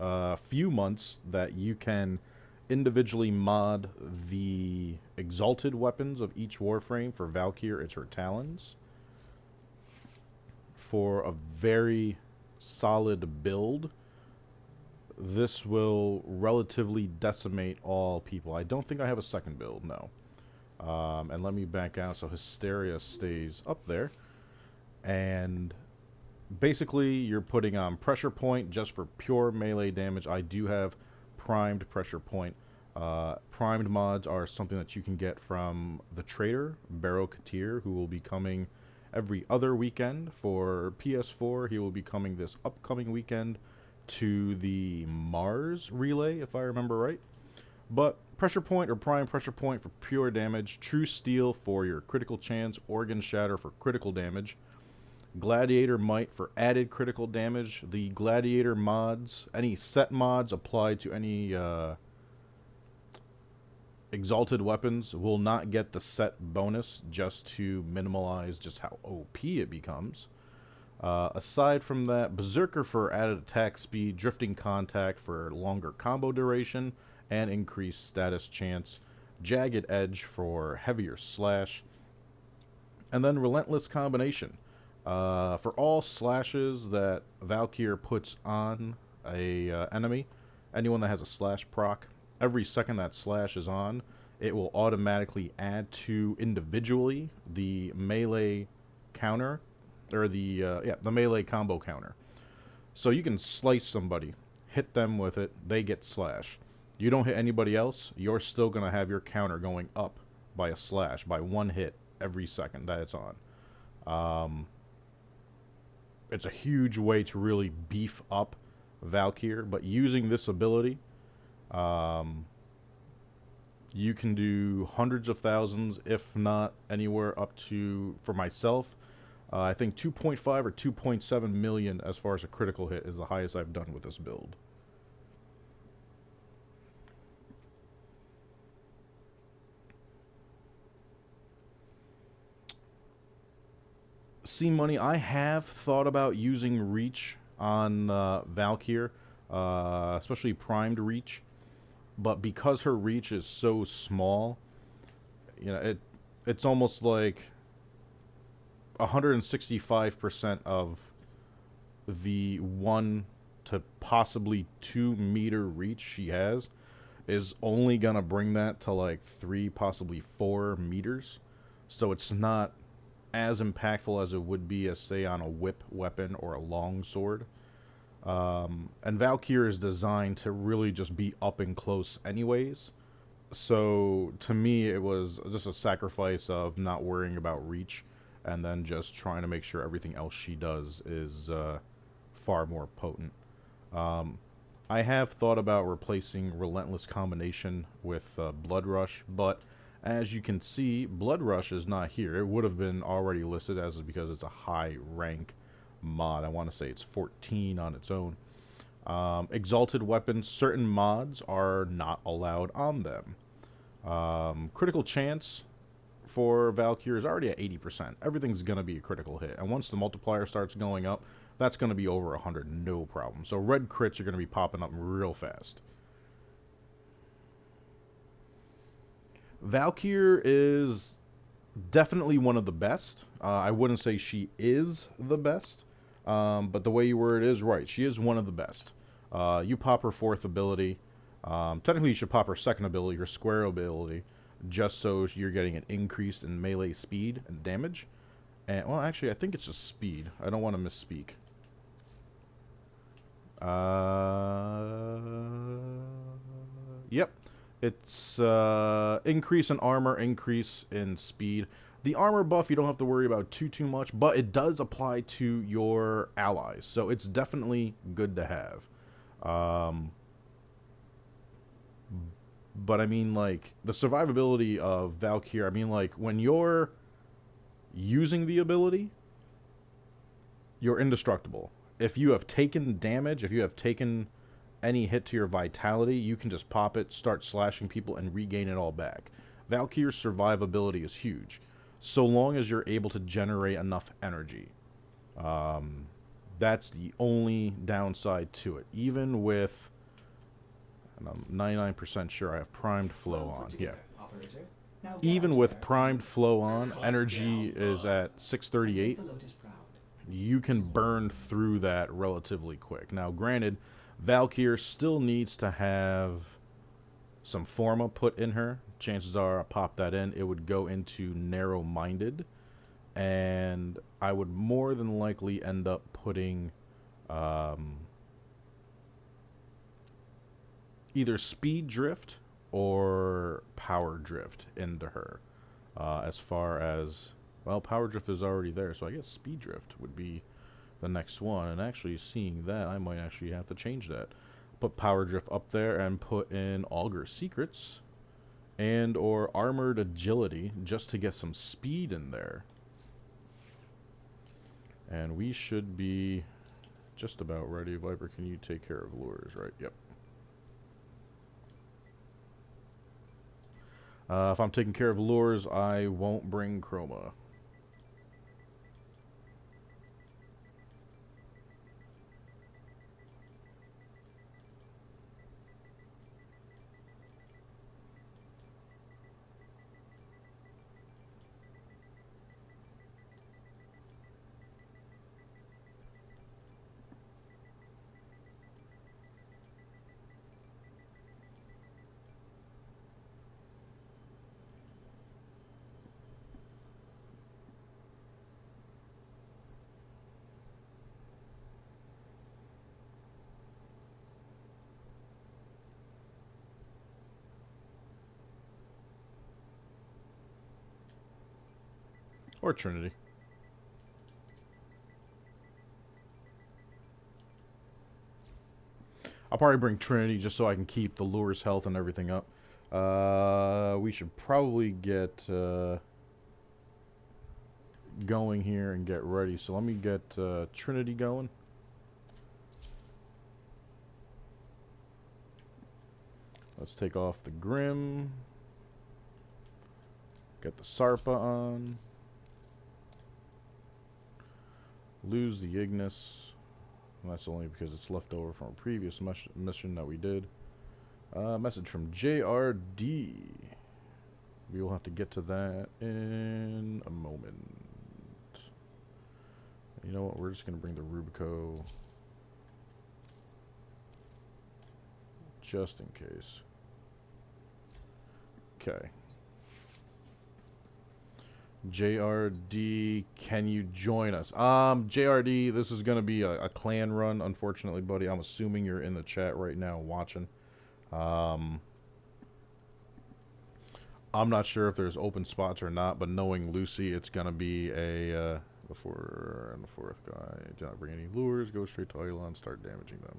few months that you can individually mod the exalted weapons of each Warframe. For Valkyr, it's her talons. For a very solid build, this will relatively decimate all people. I don't think I have a second build, no. And let me back out so Hysteria stays up there. And basically, you're putting on Pressure Point just for pure melee damage. I do have Primed Pressure Point. Primed mods are something that you can get from the trader, Barrow Katir, who will be coming every other weekend. For PS4, he will be coming this upcoming weekend to the Mars Relay, if I remember right. But Pressure Point or Prime Pressure Point for pure damage, True Steel for your critical chance, Organ Shatter for critical damage, Gladiator Might for added critical damage. The Gladiator mods, any set mods apply to any Exalted weapons will not get the set bonus just to minimize just how OP it becomes. Aside from that, Berserker for added attack speed, Drifting Contact for longer combo duration and increased status chance, Jagged Edge for heavier slash, and then Relentless Combination. For all slashes that Valkyr puts on a enemy, anyone that has a slash proc, every second that slash is on, it will automatically add to individually the melee counter, or the melee combo counter. So you can slice somebody, hit them with it, they get slash. You don't hit anybody else, you're still going to have your counter going up by a slash, by one hit every second that it's on. It's a huge way to really beef up Valkyr, but using this ability, you can do hundreds of thousands, if not anywhere up to, for myself, I think 2.5 or 2.7 million as far as a critical hit is the highest I've done with this build. See, Money, I have thought about using Reach on Valkyr, especially primed Reach, but because her Reach is so small, you know, it's almost like 165% of the 1 to possibly 2 meter reach she has is only gonna bring that to like 3, possibly 4 meters. So it's not as impactful as it would be as, say, on a whip weapon or a long sword. And Valkyr is designed to really just be up and close anyways. So to me, it was just a sacrifice of not worrying about reach and then just trying to make sure everything else she does is far more potent. I have thought about replacing Relentless Combination with Blood Rush, but as you can see, Blood Rush is not here. It would have been already listed as because it's a high rank mod. I want to say it's 14 on its own. Exalted weapons, certain mods are not allowed on them. Critical chance for Valkyr is already at 80%. Everything's going to be a critical hit. And once the multiplier starts going up, that's going to be over 100, no problem. So red crits are going to be popping up real fast. Valkyr is definitely one of the best. I wouldn't say she is the best, but the way you word it is right. She is one of the best. You pop her 4th ability. Technically, you should pop her 2nd ability, her square ability, just so you're getting an increase in melee speed and damage. And, well, actually, I think it's just speed. I don't want to misspeak. Yep. It's increase in armor, increase in speed. The armor buff you don't have to worry about too much, but it does apply to your allies, so it's definitely good to have. But I mean, like, the survivability of Valkyr, I mean, like, when you're using the ability, you're indestructible. If you have taken damage, if you have taken any hit to your vitality, you can just pop it, start slashing people, and regain it all back. Valkyr's survivability is huge, so long as you're able to generate enough energy. That's the only downside to it. Even with, and I'm 99% sure I have primed flow on. Yeah. Even with primed flow on, energy is at 638. You can burn through that relatively quick. Now, granted, Valkyr still needs to have some Forma put in her. Chances are, I pop that in, it would go into narrow-minded, and I would more than likely end up putting either speed drift or power drift into her. As far as, well, power drift is already there, so I guess speed drift would be the next one. And actually, seeing that, I might actually have to change that. Put power drift up there and put in Augur Secrets and or armored agility just to get some speed in there. And we should be just about ready. Viper, can you take care of lures, right? Yep. If I'm taking care of lures, I won't bring chroma. Or Trinity. I'll probably bring Trinity just so I can keep the lure's health and everything up. We should probably get going here and get ready. So let me get Trinity going. Let's take off the Grim. Get the Sarpa on. Lose the Ignis. And that's only because it's left over from a previous mission that we did. Message from JRD. We will have to get to that in a moment. You know what? We're just going to bring the Rubico just in case. Okay. JRD, can you join us? JRD, this is going to be a clan run, unfortunately, buddy. I'm assuming you're in the chat right now watching. I'm not sure if there's open spots or not, but knowing Lucy, it's going to be a the fourth guy. Do not bring any lures, go straight to Eidolon, start damaging them.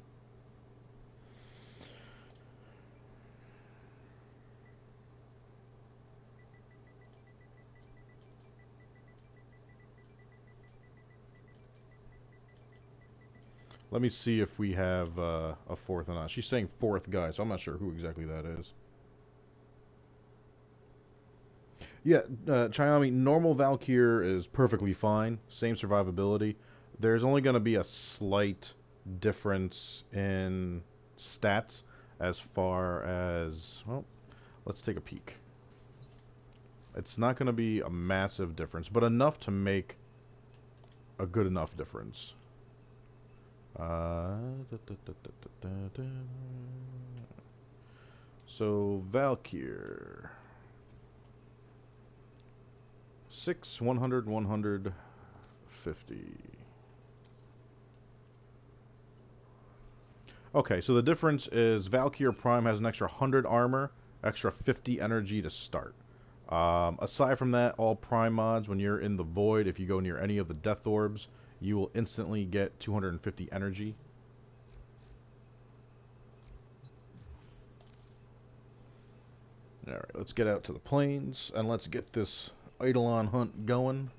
Let me see if we have a fourth or not. She's saying fourth guy, so I'm not sure who exactly that is. Yeah, Chiami, normal Valkyr is perfectly fine. Same survivability. There's only going to be a slight difference in stats as far as... Well, let's take a peek. It's not going to be a massive difference, but enough to make a good enough difference. So, Valkyr. 6, 100, 150. Okay, so the difference is Valkyr Prime has an extra 100 armor, extra 50 energy to start. Aside from that, all Prime mods, when you're in the Void, if you go near any of the Death Orbs, you will instantly get 250 energy. Alright, let's get out to the plains, and let's get this Eidolon hunt going.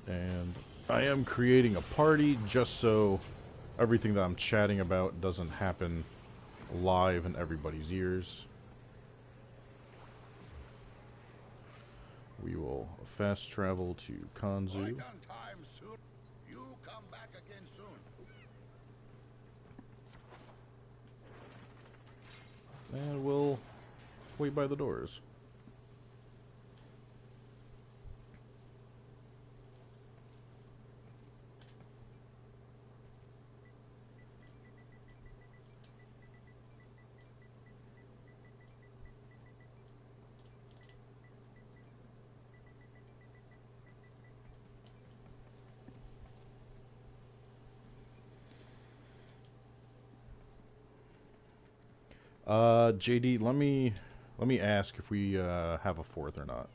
And I am creating a party just so everything that I'm chatting about doesn't happen live in everybody's ears. We will fast travel to Kanzu. Right on time, soon. You come back again soon. And we'll wait by the doors. JD, let me ask if we have a fourth or not.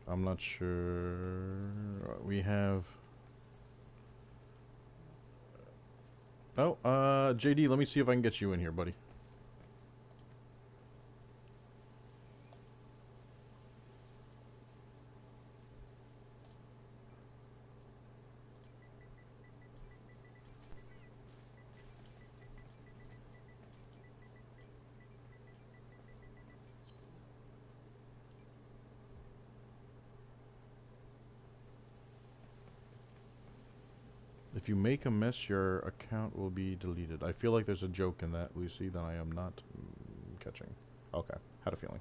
I'm not sure. We have... Oh, JD, let me see if I can get you in here, buddy. If you make a mess, your account will be deleted. I feel like there's a joke in that, Lucy, that I am not catching. Okay, had a feeling.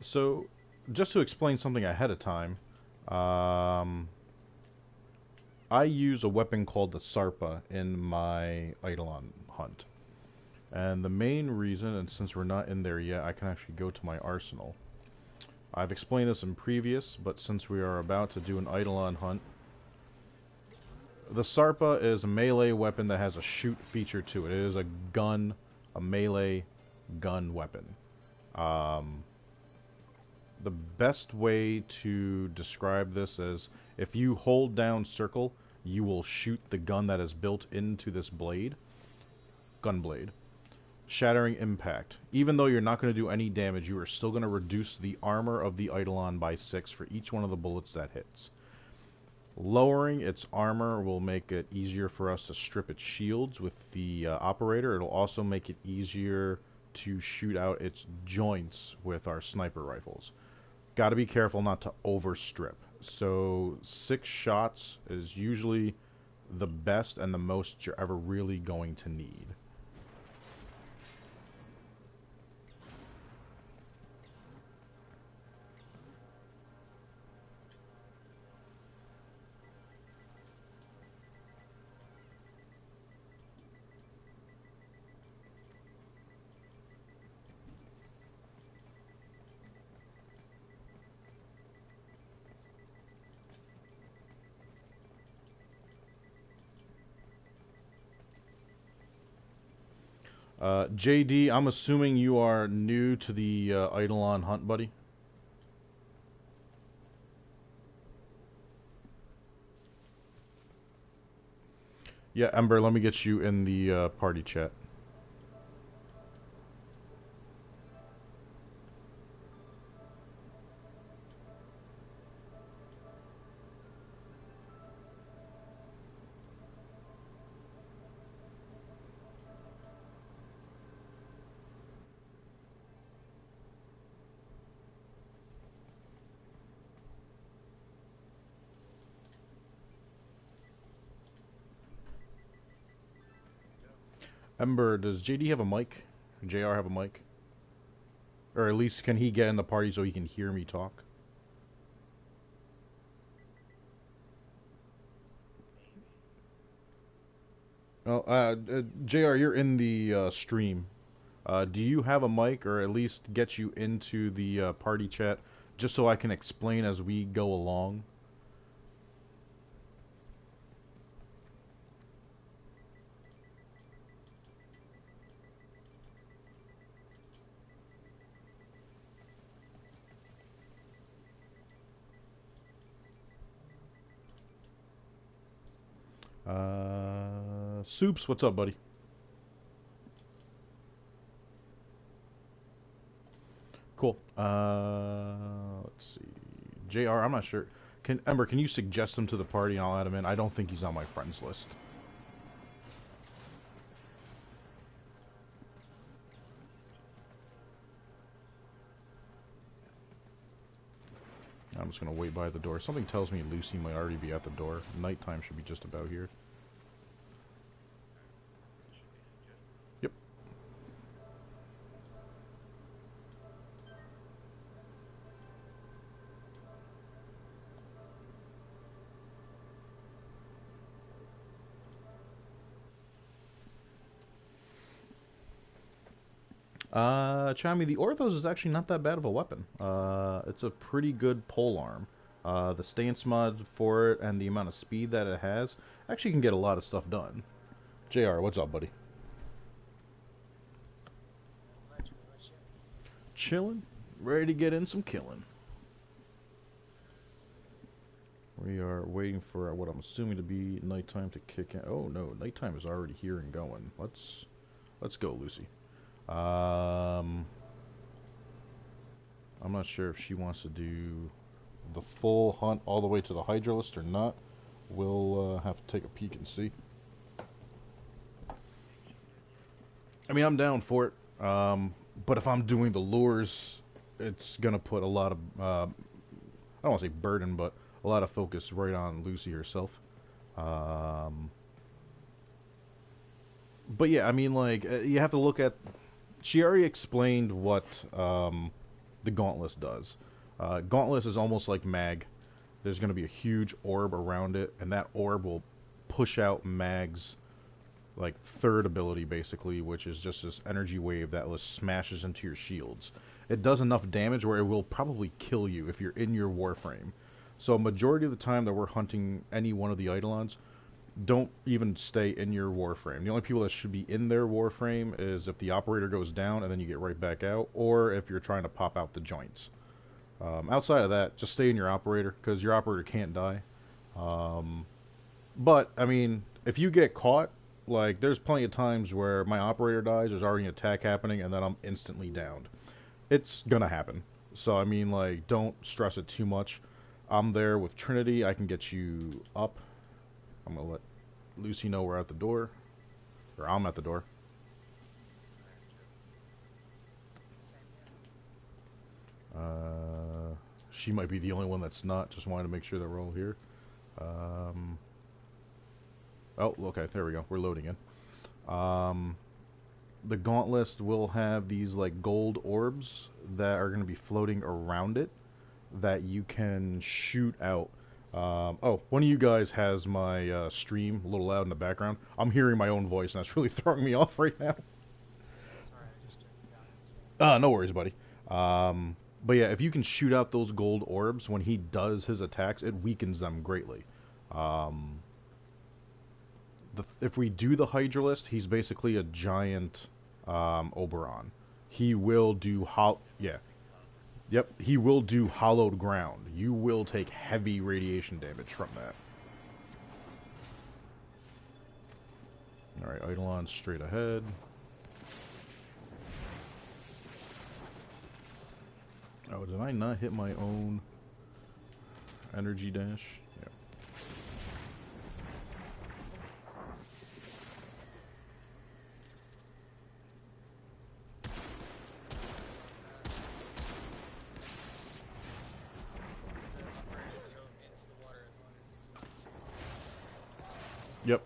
So, just to explain something ahead of time, I use a weapon called the Sarpa in my Eidolon hunt. And the main reason, and since we're not in there yet, I can actually go to my arsenal. I've explained this in previous, but since we are about to do an Eidolon hunt, the Sarpa is a melee weapon that has a shoot feature to it. It is a gun, a melee gun weapon. The best way to describe this is if you hold down circle, you will shoot the gun that is built into this blade. Gun blade. Shattering impact. Even though you're not going to do any damage, you are still going to reduce the armor of the Eidolon by 6 for each one of the bullets that hits. Lowering its armor will make it easier for us to strip its shields with the operator. It'll also make it easier to shoot out its joints with our sniper rifles. Got to be careful not to overstrip. So 6 shots is usually the best and the most you're ever really going to need. JD, I'm assuming you are new to the Eidolon hunt, buddy? Yeah, Ember, let me get you in the party chat. Ember, does JD have a mic? JR have a mic? Or at least can he get in the party so he can hear me talk? Oh, JR, you're in the stream. Do you have a mic, or at least get you into the party chat, just so I can explain as we go along? Soups, what's up, buddy? Cool. Let's see. JR, I'm not sure. Ember, can you suggest him to the party and I'll add him in? I don't think he's on my friends list. I'm just gonna wait by the door. Something tells me Lucy might already be at the door. Nighttime should be just about here. Yep. Chami, the Orthos is actually not that bad of a weapon. It's a pretty good pole arm. The stance mod for it and the amount of speed that it has actually can get a lot of stuff done. JR, what's up, buddy? Chilling, ready to get in some killing. We are waiting for what I'm assuming to be nighttime to kick in. Oh no, nighttime is already here and going. Let's go, Lucy. I'm not sure if she wants to do the full hunt all the way to the Hydralist or not. We'll have to take a peek and see. I mean, I'm down for it. But if I'm doing the lures, it's gonna put a lot of I don't want to say burden, but a lot of focus right on Lucy herself. But yeah, I mean, like, you have to look at. She already explained what the Gauntless does. Gauntless is almost like Mag. There's going to be a huge orb around it, and that orb will push out Mag's like third ability, basically, which is just this energy wave that smashes into your shields. It does enough damage where it will probably kill you if you're in your Warframe. So majority of the time that we're hunting any one of the Eidolons, don't even stay in your Warframe. The only people that should be in their Warframe is if the operator goes down and then you get right back out, or if you're trying to pop out the joints. Outside of that, just stay in your operator, because your operator can't die. But, I mean, if you get caught, like, there's plenty of times where my operator dies, there's already an attack happening, and then I'm instantly downed. It's gonna happen. So, I mean, like, don't stress it too much. I'm there with Trinity, I can get you up. I'm gonna let Lucy know we're at the door. Or I'm at the door. She might be the only one that's not. Just wanted to make sure that we're all here. Oh, okay, there we go. We're loading in. The Gauntless will have these like gold orbs that are going to be floating around it that you can shoot out. Oh, one of you guys has my stream a little loud in the background. I'm hearing my own voice, and that's really throwing me off right now. Sorry, I just turned it down. No worries, buddy. But yeah, if you can shoot out those gold orbs when he does his attacks, it weakens them greatly. If we do the Hydralist, he's basically a giant Oberon. He will do Yep, he will do hollowed ground. You will take heavy radiation damage from that. Alright, Eidolon straight ahead. Oh, did I not hit my own energy dash? Yep. Yep.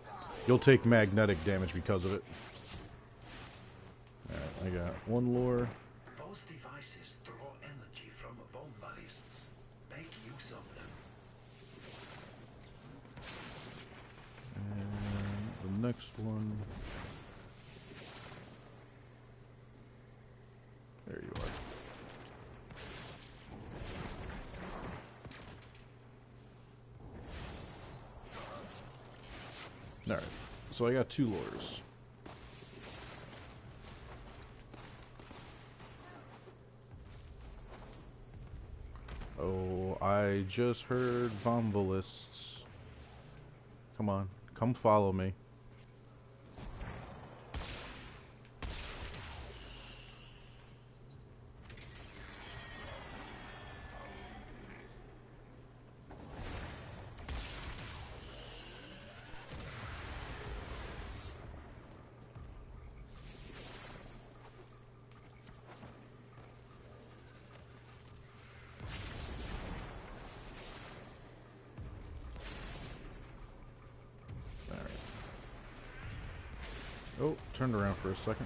You'll take magnetic damage because of it. Alright, I got one lure. Those devices draw energy from bomb ballists. Make use of them. And the next one. There you are. Alright, so I got 2 lures. Oh, I just heard Vombalists. Come on, come follow me. Oh, turned around for a second.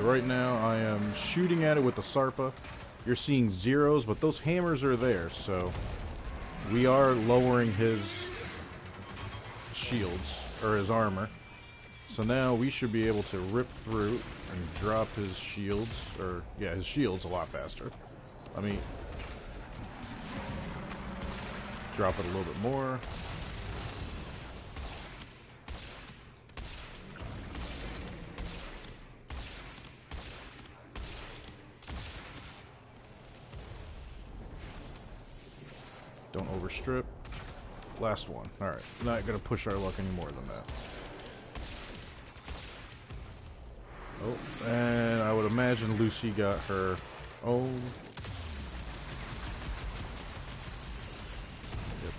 So right now I am shooting at it with the SARPA. You're seeing zeros, but those hammers are there, so we are lowering his shields, or his armor. So now we should be able to rip through and drop his shields, or yeah, his shields a lot faster. Let me drop it a little bit more. Don't overstrip. Last one. Alright, not gonna push our luck any more than that. Oh, and I would imagine Lucy got her own. Yep.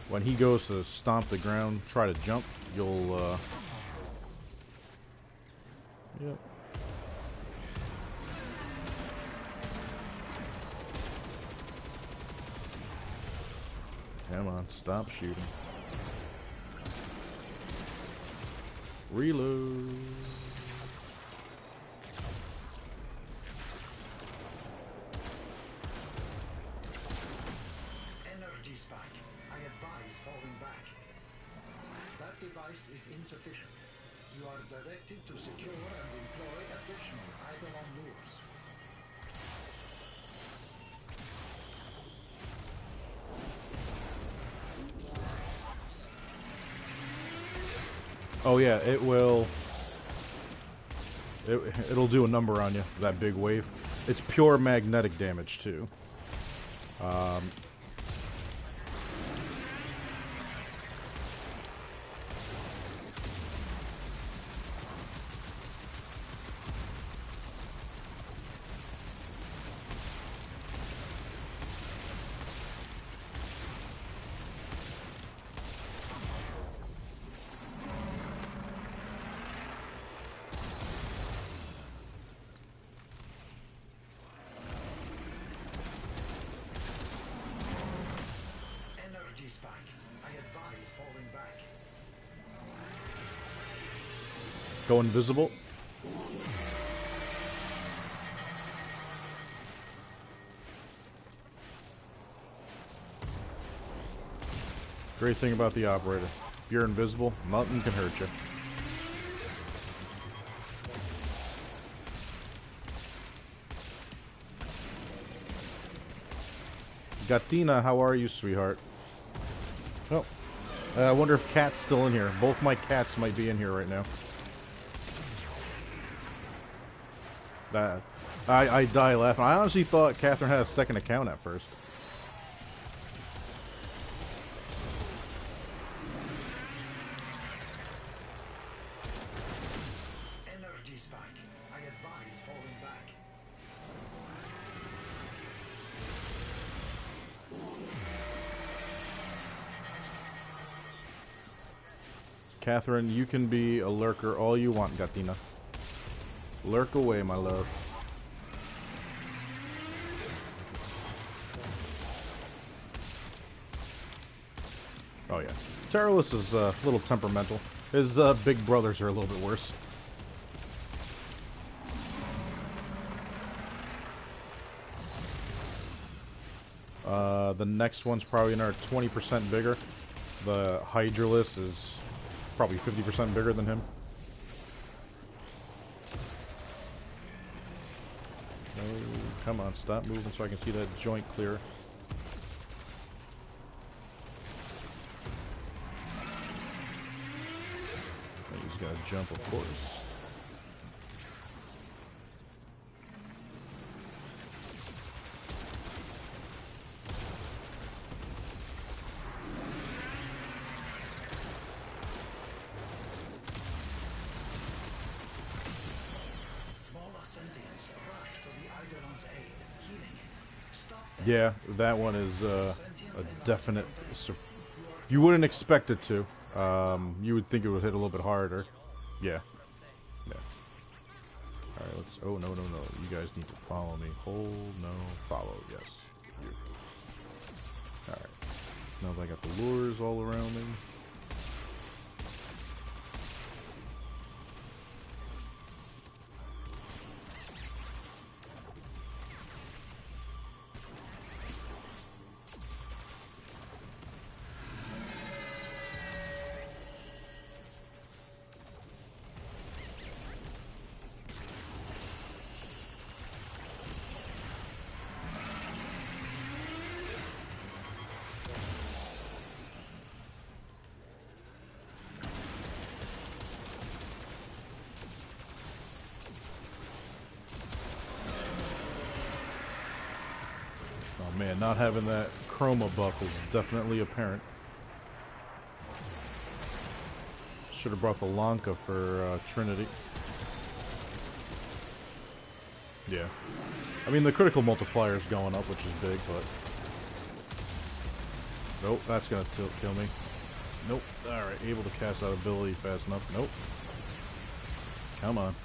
When he goes to stomp the ground, try to jump, you'll, yep. Come on, stop shooting. Reload. Energy spike. I advise falling back. That device is insufficient. You are directed to secure and employ additional Eidolon lures. Oh yeah, it will. It'll do a number on you. That big wave. It's pure magnetic damage too. Energy spike. I advise falling back. Go invisible. Great thing about the operator. If you're invisible, nothing can hurt you. Gatina, how are you, sweetheart? Oh, I wonder if Cat's still in here. Both my cats might be in here right now. That I die laughing. I honestly thought Catherine had a second account at first. Energy spike. I advise falling back. Catherine, you can be a lurker all you want, Gatina. Lurk away, my love. Oh yeah. Terrorless is a little temperamental. His big brothers are a little bit worse. The next one's probably another 20% bigger. The Hydralis is probably 50% bigger than him. Oh, come on, stop moving so I can see that joint clear. He's got to jump, of course. Yeah, that one is a definite. You wouldn't expect it to. You would think it would hit a little bit harder. Yeah. Yeah. All right. Let's. Oh no. You guys need to follow me. Hold no. Follow. Yes. Now that I got the lures all around me. Oh man, not having that chroma buff is definitely apparent. Should have brought the Lanka for Trinity. Yeah. I mean, the critical multiplier is going up, which is big, but... Nope, that's gonna kill me. Nope. Alright, able to cast that ability fast enough. Nope. Come on.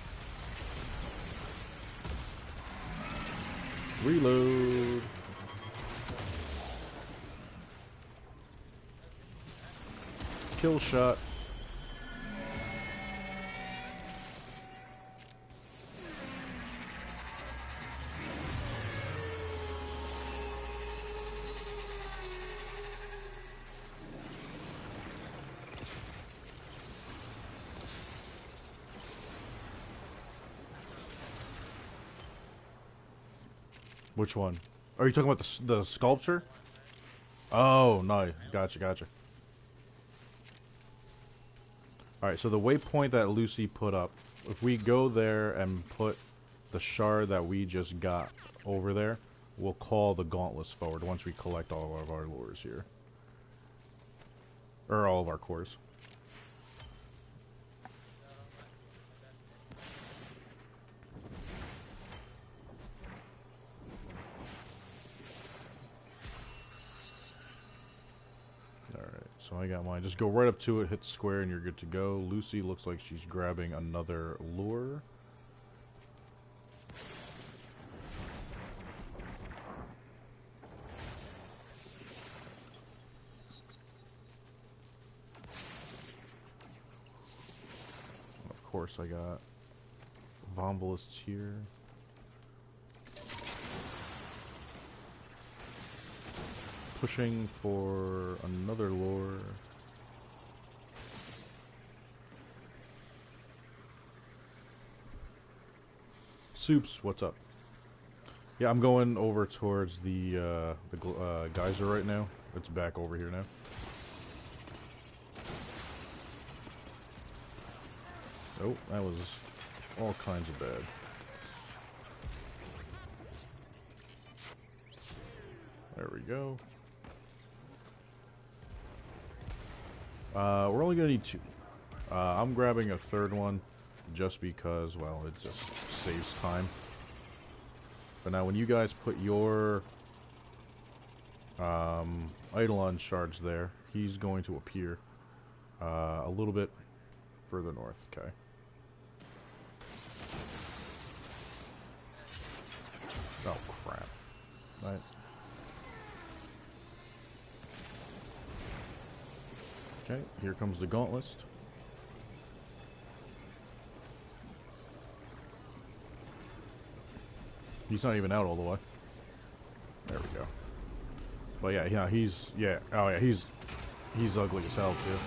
Reload. Kill shot. Which one? Are you talking about the sculpture? Oh, no. Gotcha, gotcha. Alright, so the waypoint that Lucy put up, if we go there and put the shard that we just got over there, we'll call the gauntlets forward once we collect all of our lures here. Or all of our cores. So I got mine. Just go right up to it, hit square, and you're good to go. Lucy looks like she's grabbing another lure. Of course, I got Vombalists here. Pushing for another lure. Soups, what's up? Yeah, I'm going over towards the geyser right now. It's back over here now. Oh, that was all kinds of bad. There we go. We're only gonna need 2. I'm grabbing a third one just because, well, it just saves time. But now when you guys put your Eidolon shards there, he's going to appear a little bit further north, okay? Oh, crap. Right. Okay, here comes the gauntlet. He's not even out all the way. There we go. But yeah, he's ugly as hell too.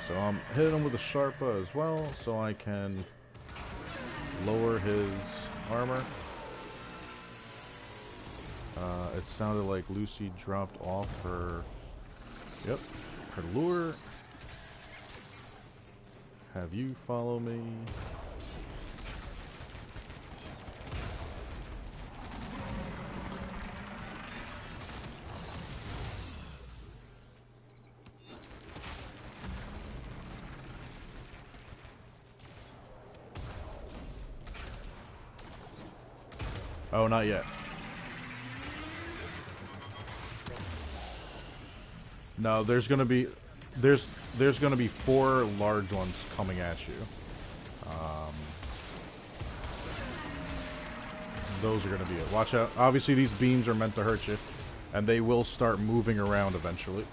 So I'm hitting him with a Sharpa as well, so I can lower his armor. It sounded like Lucy dropped off her, her lure. Have you follow me? Oh, not yet. No, there's gonna be 4 large ones coming at you. those are going to be it. Watch out. Obviously, these beams are meant to hurt you, and they will start moving around eventually.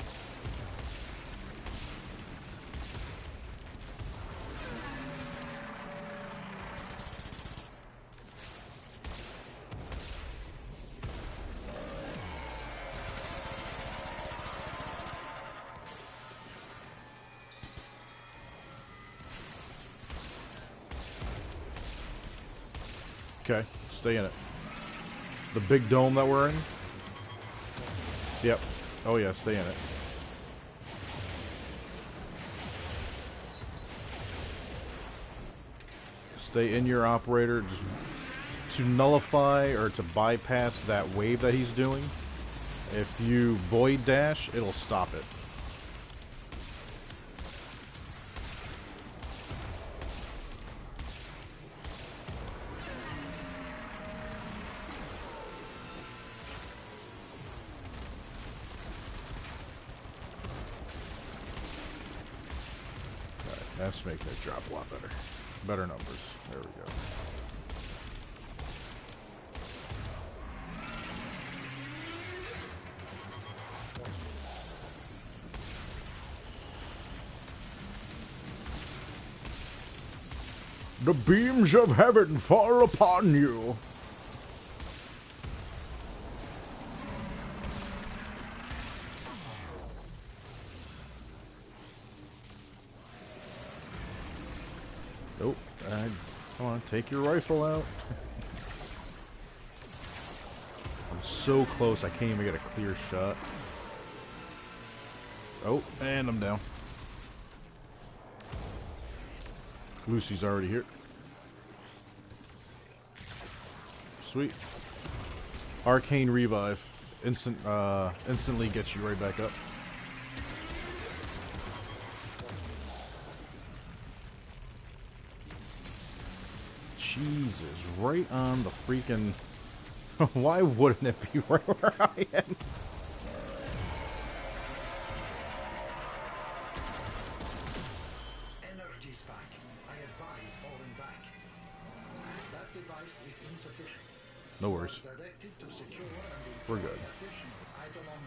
Okay, stay in it. The big dome that we're in? Yep. Oh yeah, stay in it. Stay in your operator. Just to nullify or to bypass that wave that he's doing, if you void dash, it'll stop it. That's making it drop a lot better. Better numbers. There we go. The beams of heaven fall upon you. Nope. Come on, take your rifle out. I'm so close, I can't even get a clear shot. Oh, and I'm down. Lucy's already here. Sweet. Arcane revive. Instantly gets you right back up. Jesus, right on the freaking... Why wouldn't it be right where I am? Energy spike. I advise falling back. That device is insufficient. No worries. Directed to secure and We're good. additional eidolon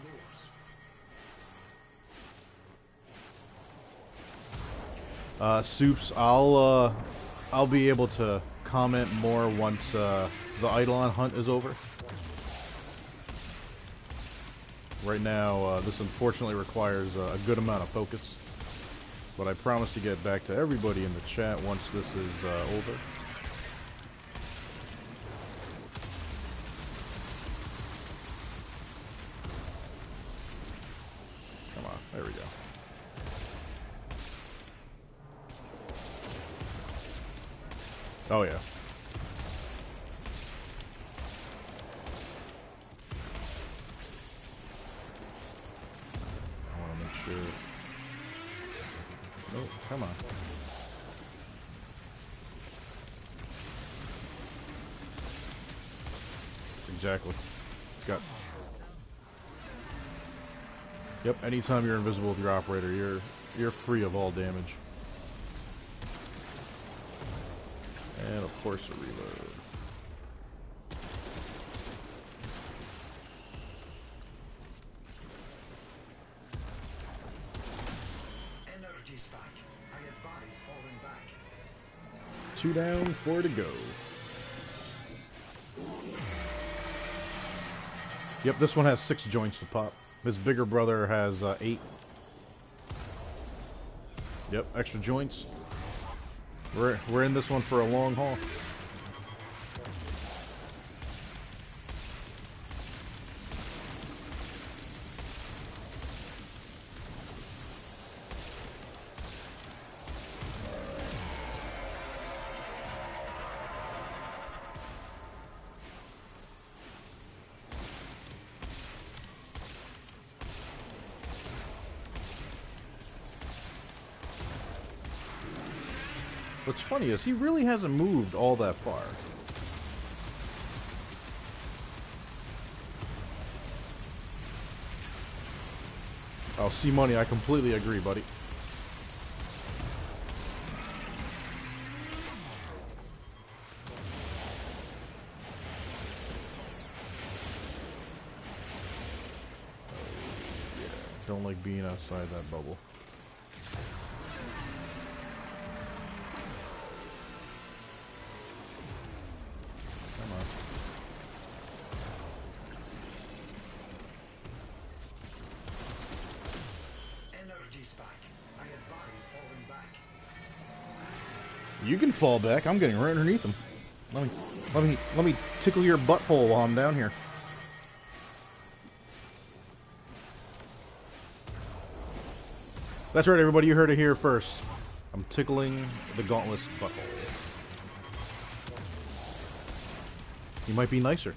lures. Soups, I'll be able to comment more once the Eidolon hunt is over. Right now, this unfortunately requires a good amount of focus, but I promise to get back to everybody in the chat once this is over. Come on, there we go. Oh yeah. I want to make sure. Oh, come on. Exactly. Got. Yep. Anytime you're invisible with your operator, you're free of all damage. And of course a reload. Energy spike. I advise falling back. 2 down, 4 to go. Yep, this one has 6 joints to pop. His bigger brother has 8. Yep, extra joints. We're in this one for a long haul. What's funny is he really hasn't moved all that far. Oh, C-Money, I completely agree, buddy. Don't like being outside that bubble. Come on. Energy spike. I advise falling back. You can fall back. I'm getting right underneath him. Let me tickle your butthole while I'm down here. That's right, everybody. You heard it here first. I'm tickling the Gauntlet's butthole. He might be nicer.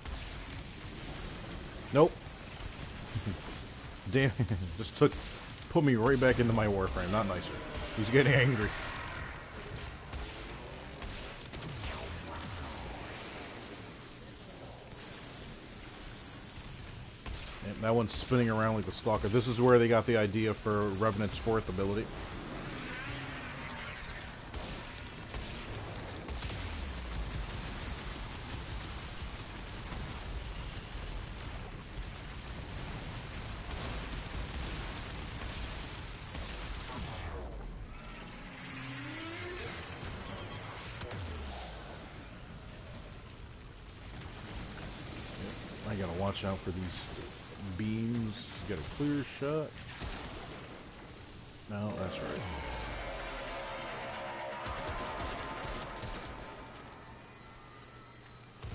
Nope. Damn, just put me right back into my Warframe. Not nicer. He's getting angry. And that one's spinning around like the Stalker. This is where they got the idea for Revenant's fourth ability. I gotta watch out for these beams. Get a clear shot. No, that's right.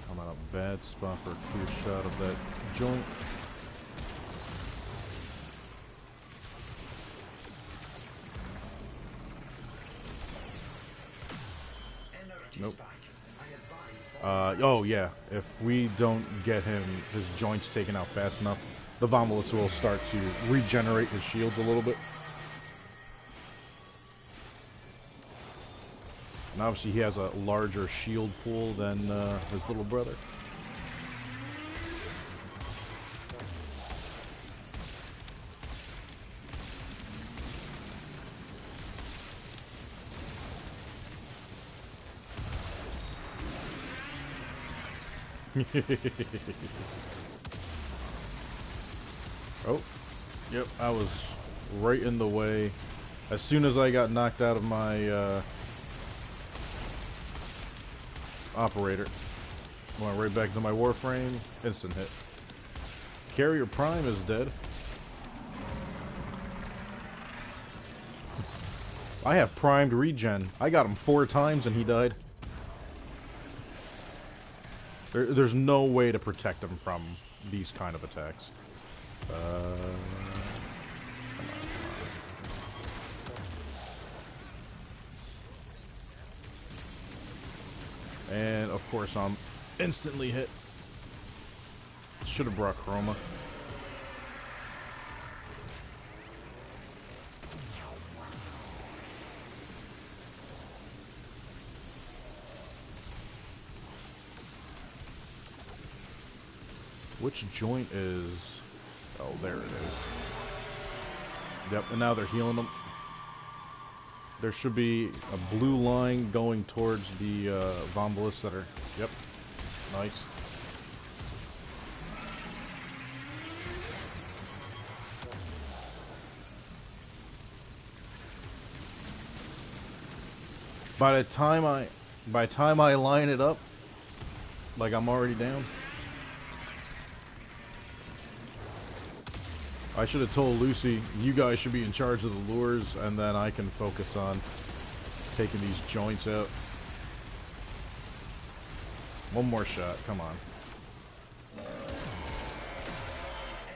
I'm at a bad spot for a clear shot of that joint. Nope. Oh yeah, if we don't get his joints taken out fast enough, the Vomulus will start to regenerate his shields a little bit. And obviously he has a larger shield pool than his little brother. Oh, yep, I was right in the way. As soon as I got knocked out of my operator, went right back to my Warframe, instant hit. Carrier Prime is dead. I have primed regen. I got him 4 times and he died. There's no way to protect him from these kind of attacks. Come on. And of course I'm instantly hit. Should have brought Chroma. Which joint is... Oh, there it is. Yep, and now they're healing them. There should be a blue line going towards the Vomulus that are... Yep. Nice. By the time I line it up, like I'm already down. I should have told Lucy, you guys should be in charge of the lures, and then I can focus on taking these joints out. One more shot, come on.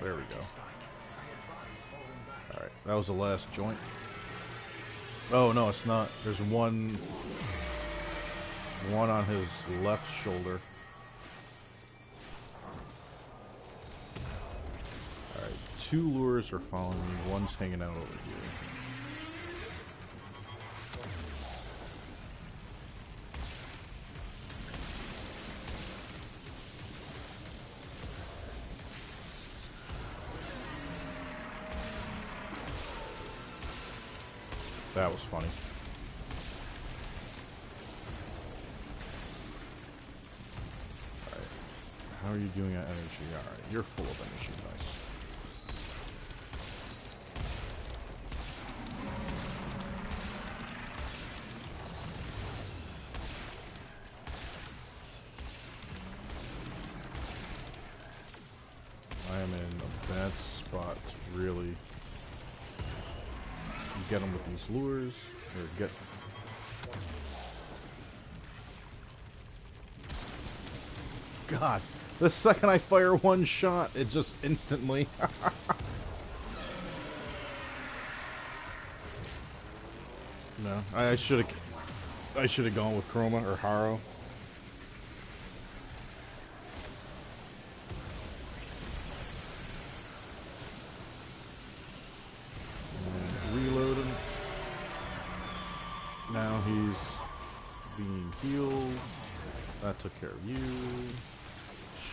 There we go. Alright, that was the last joint. Oh, no, it's not. There's one on his left shoulder. Alright, 2 lures are following me. One's hanging out over here. That was funny. Alright. How are you doing at energy? Alright, you're full of energy, nice. spot to really get them with these lures, or get... God, the second I fire one shot, it just instantly... No, I should have gone with Chroma or Haro. Reload him. Now he's being healed. That took care of you.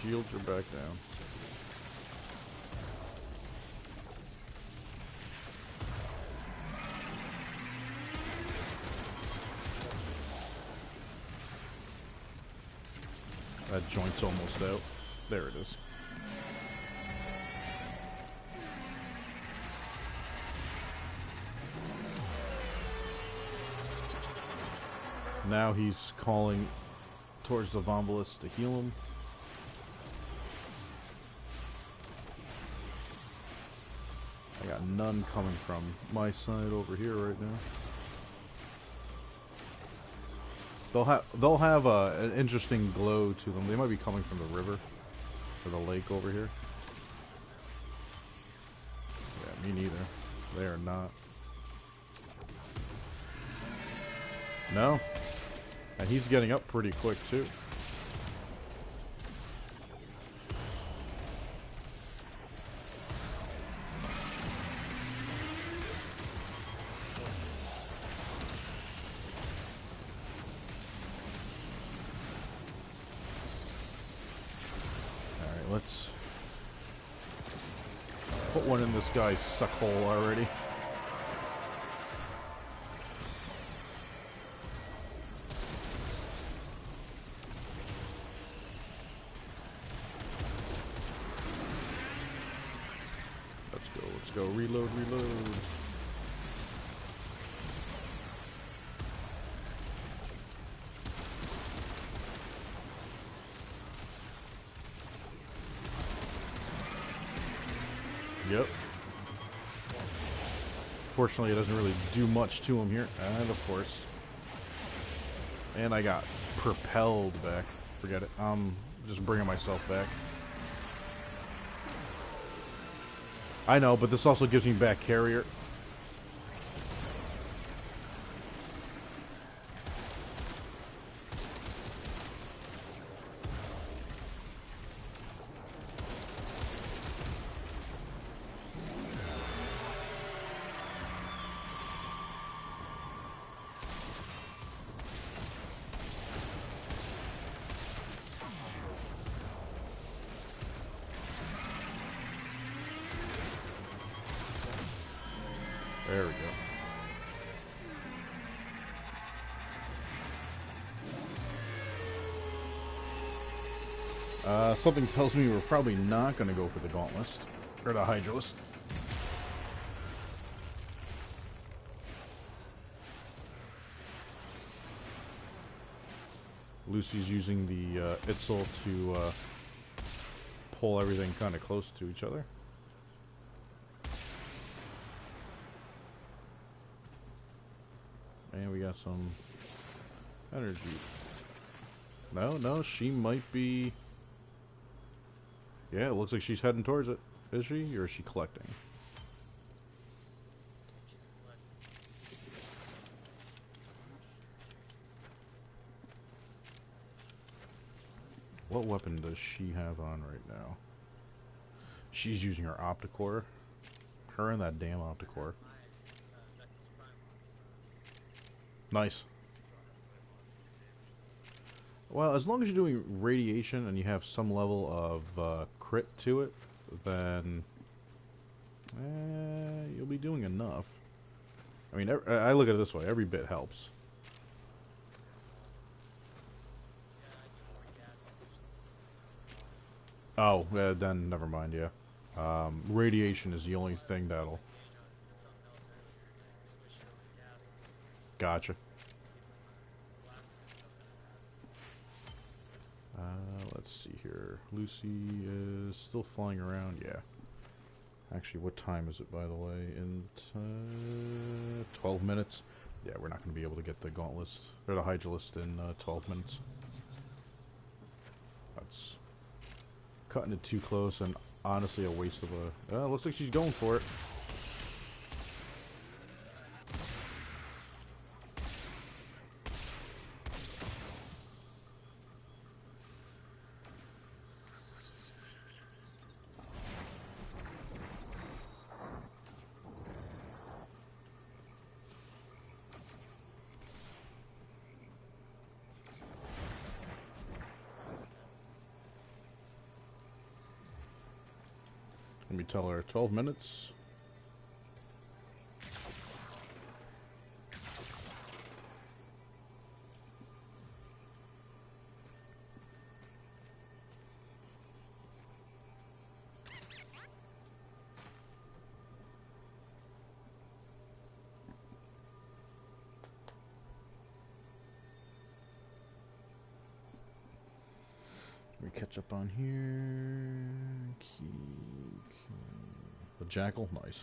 Shields are back down. That joint's almost out. There it is. Now he's calling towards the Vombalus to heal him. I got none coming from my side over here right now. They'll have an interesting glow to them. They might be coming from the river or the lake over here. Yeah, me neither. They are not. No. And he's getting up pretty quick too. Let's put one in this guy's suck hole already. Let's go, reload. Yep. Fortunately, it doesn't really do much to him here. And of course. And I got propelled back. Forget it. I'm just bringing myself back. I know, but this also gives me back carrier. There we go. Something tells me we're probably not going to go for the Gauntless, or the Hydralist. Lucy's using the Itzel to pull everything kind of close to each other. And we got some energy. No, she might be... Yeah, it looks like she's heading towards it. Is she? Or is she collecting? What weapon does she have on right now? She's using her Opticore. Her and that damn Opticore. Nice. Well, as long as you're doing radiation and you have some level of crit to it, then you'll be doing enough. I mean, I look at it this way: every bit helps. Oh, then never mind. Yeah, radiation is the only thing that'll. Gotcha. Let's see here. Lucy is still flying around. Yeah. Actually, what time is it, by the way? In 12 minutes? Yeah, we're not going to be able to get the Gauntlist, or the Hydralist in 12 minutes. That's cutting it too close and honestly a waste of a... looks like she's going for it. Let me tell her 12 minutes. Let me catch up on here. Key. The Jackal, nice.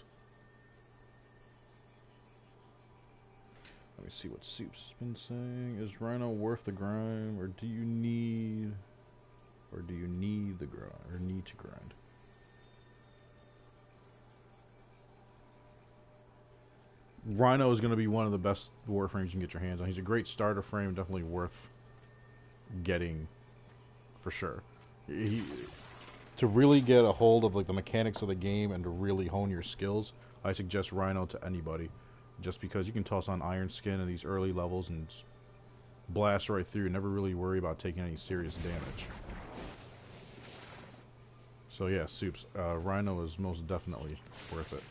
Let me see what Soups has been saying. Is Rhino worth the grind, or do you need the grind, or need to grind? Rhino is going to be one of the best Warframes you can get your hands on. He's a great starter frame, definitely worth getting for sure. To really get a hold of like the mechanics of the game and to really hone your skills, I suggest Rhino to anybody. Just because you can toss on Iron Skin in these early levels and blast right through and never really worry about taking any serious damage. So yeah, Soups, Rhino is most definitely worth it.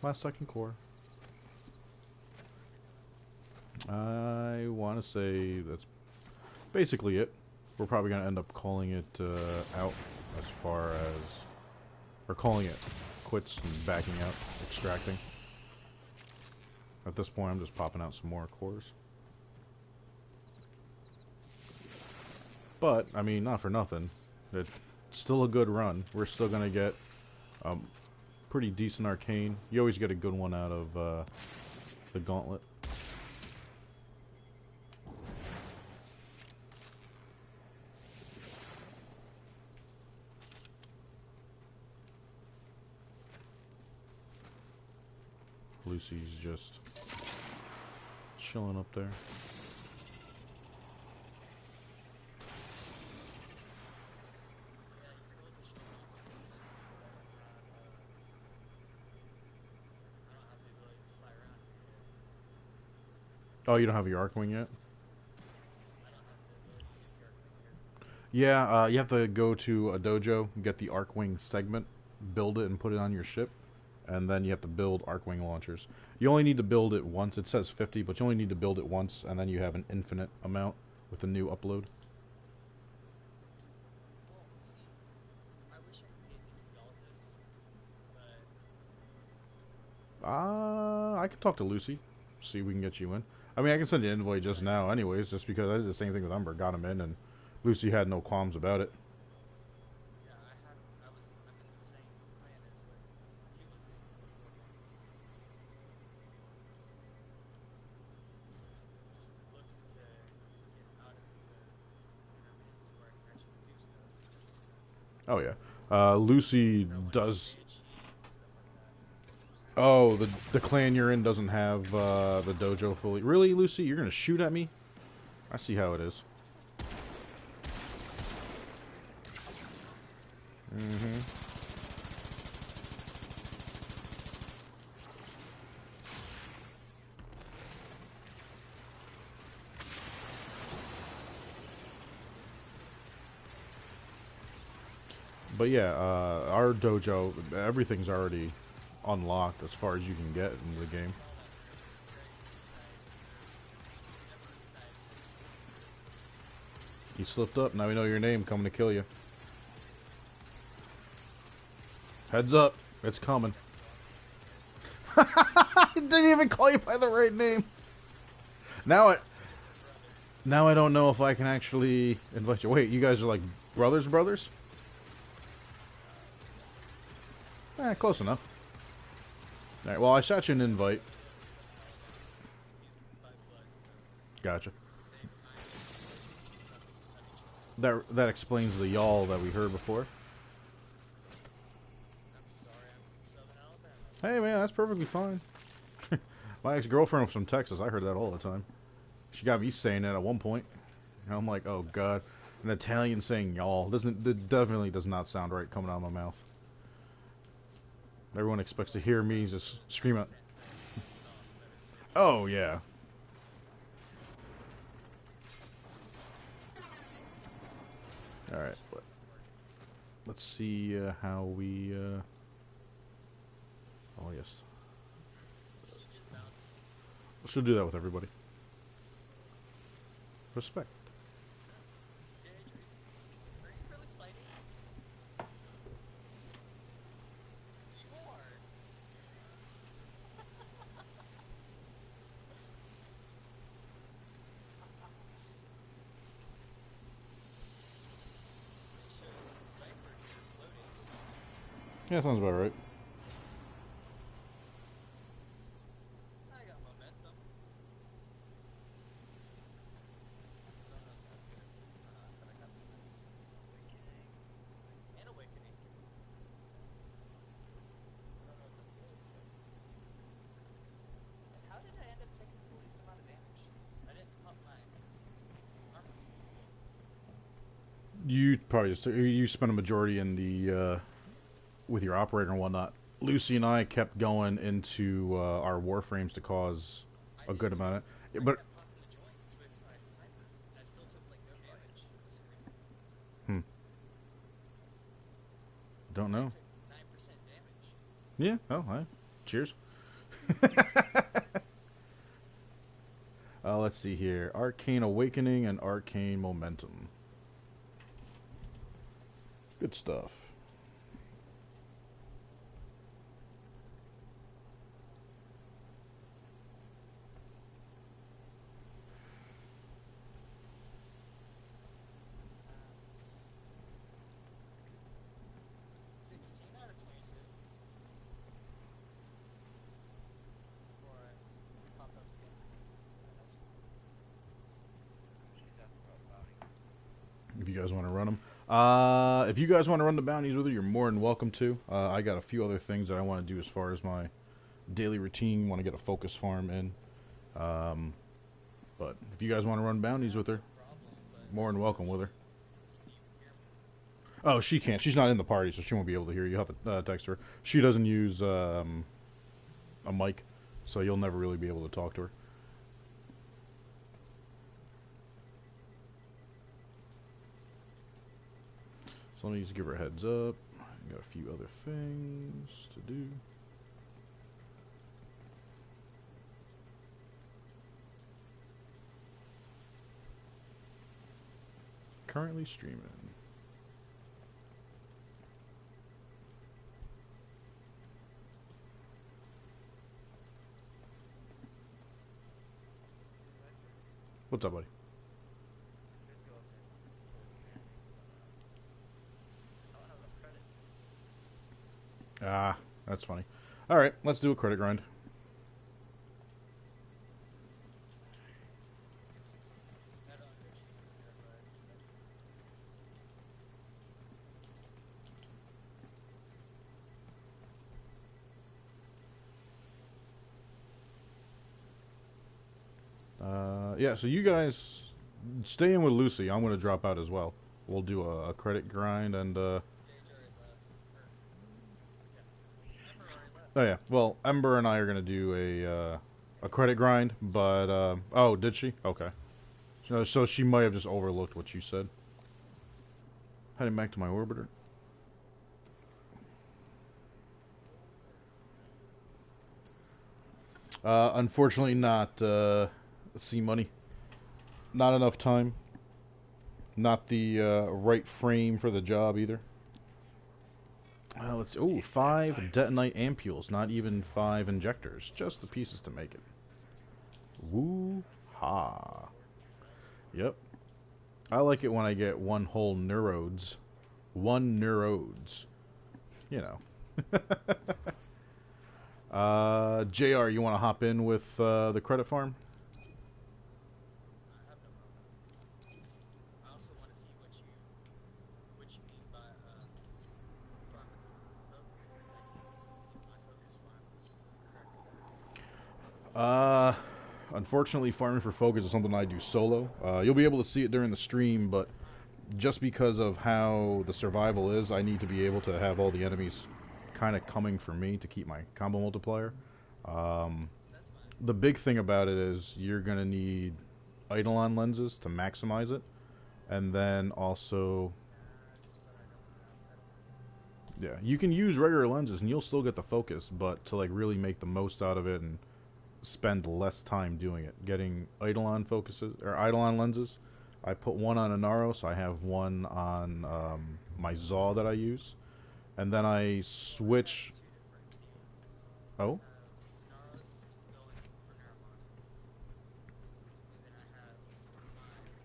Last second core. I want to say that's basically it. We're probably going to end up calling it out as far as... or calling it quits and backing out, extracting. At this point, I'm just popping out some more cores. But, I mean, not for nothing. It's still a good run. We're still going to get pretty decent arcane. You always get a good one out of the Gauntlet. Lucy's just chilling up there. Oh, you don't have your Arcwing yet? Yeah, you have to go to a dojo, get the Arcwing segment, build it and put it on your ship. And then you have to build Arcwing launchers. You only need to build it once. It says 50, but you only need to build it once, and then you have an infinite amount with a new upload. I can talk to Lucy, see if we can get you in. I mean, I can send you an invoice just now anyways, just because I did the same thing with Umber, got him in, and Lucy had no qualms about it. Oh yeah, Lucy does. Oh, the clan you're in doesn't have the dojo fully. Really, Lucy? You're gonna shoot at me? I see how it is. Mm-hmm. But yeah, our dojo, everything's already unlocked as far as you can get in the game. You slipped up, now we know your name, coming to kill you. Heads up, it's coming. Didn't even call you by the right name. Now I don't know if I can actually invite you. Wait, you guys are like brothers? Close enough. Alright, well, I shot you an invite. Gotcha. That explains the y'all that we heard before. Hey man, that's perfectly fine. My ex-girlfriend was from Texas. I heard that all the time. She got me saying that at one point. And I'm like, oh god, an Italian saying y'all it definitely does not sound right coming out of my mouth. Everyone expects to hear me just scream out. Oh yeah. All right. Let's see how we. Oh yes. She'll do that with everybody. Respect. Yeah, sounds about right. You probably just you spent a majority in the with your operator and whatnot. Lucy and I kept going into our warframes to cause a good amount of but don't know. Yeah, oh hi. Cheers. Let's see here. Arcane Awakening and Arcane Momentum. Good stuff. If you guys want to run them. If you guys want to run the bounties with her, you're more than welcome to. I got a few other things that I want to do as far as my daily routine. Want to get a focus farm in. But if you guys want to run bounties with her, more than welcome with her. Oh, she can't. She's not in the party, so she won't be able to hear you. You'll have to text her. She doesn't use a mic, so you'll never really be able to talk to her. So let me just give her a heads up. Got a few other things to do. Currently streaming. What's up, buddy? Ah, that's funny. Alright, let's do a credit grind. Yeah, so you guys stay in with Lucy. I'm going to drop out as well. We'll do a credit grind and, Oh yeah, well, Ember and I are going to do a credit grind, but, oh, did she? Okay. So she might have just overlooked what you said. Heading back to my orbiter. Unfortunately not, C money. Not enough time. Not the right frame for the job either. Let's. Oh, 5 detonite ampules. Not even 5 injectors. Just the pieces to make it. Woo ha. Yep. I like it when I get one whole neurodes. 1 neurodes. You know. JR, you want to hop in with the credit farm? I have no problem. I also want to see what you mean by farming for focus, because I can't seem to get my focus farm correctly. Unfortunately, farming for focus is something I do solo. You'll be able to see it during the stream, but just because of how the survival is, I need to be able to have all the enemies kind of coming for me to keep my combo multiplier. That's fine. The big thing about it is you're going to need Eidolon lenses to maximize it, and then also, That's what I don't have. yeah, you can use regular lenses and you'll still get the focus, but to like really make the most out of it and spend less time doing it, getting Eidolon focuses or Eidolon lenses. I put one on Inaro, so I have one on my Zaw that I use, and then I switch. Two different things. Oh, I have Naros going for Neramon, and then I have my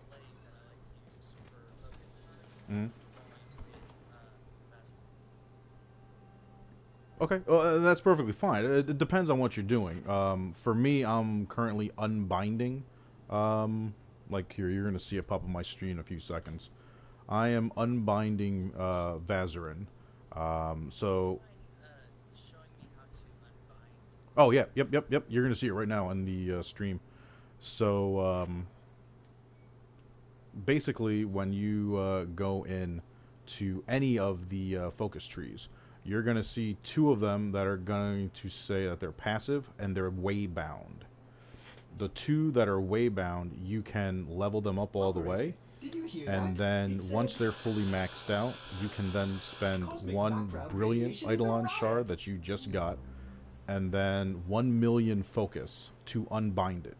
blade that I like to use for focus mm. going with Bastion. Okay, well, that's perfectly fine. It depends on what you're doing. For me, I'm currently unbinding. Like here, you're going to see it pop on my screen in a few seconds. I am unbinding Vazarin. So, Showing me how to unbind. oh yeah, yep. You're going to see it right now on the stream. So, basically, when you go in to any of the focus trees, you're going to see two of them that are going to say that they're passive and they're way bound. The two that are way bound, you can level them up all the way, Did you hear and that? then It said, once they're fully maxed out, you can then spend Cosmic one background brilliant radiation is a Eidolon riot. shard that you just got, and then 1,000,000 focus to unbind it.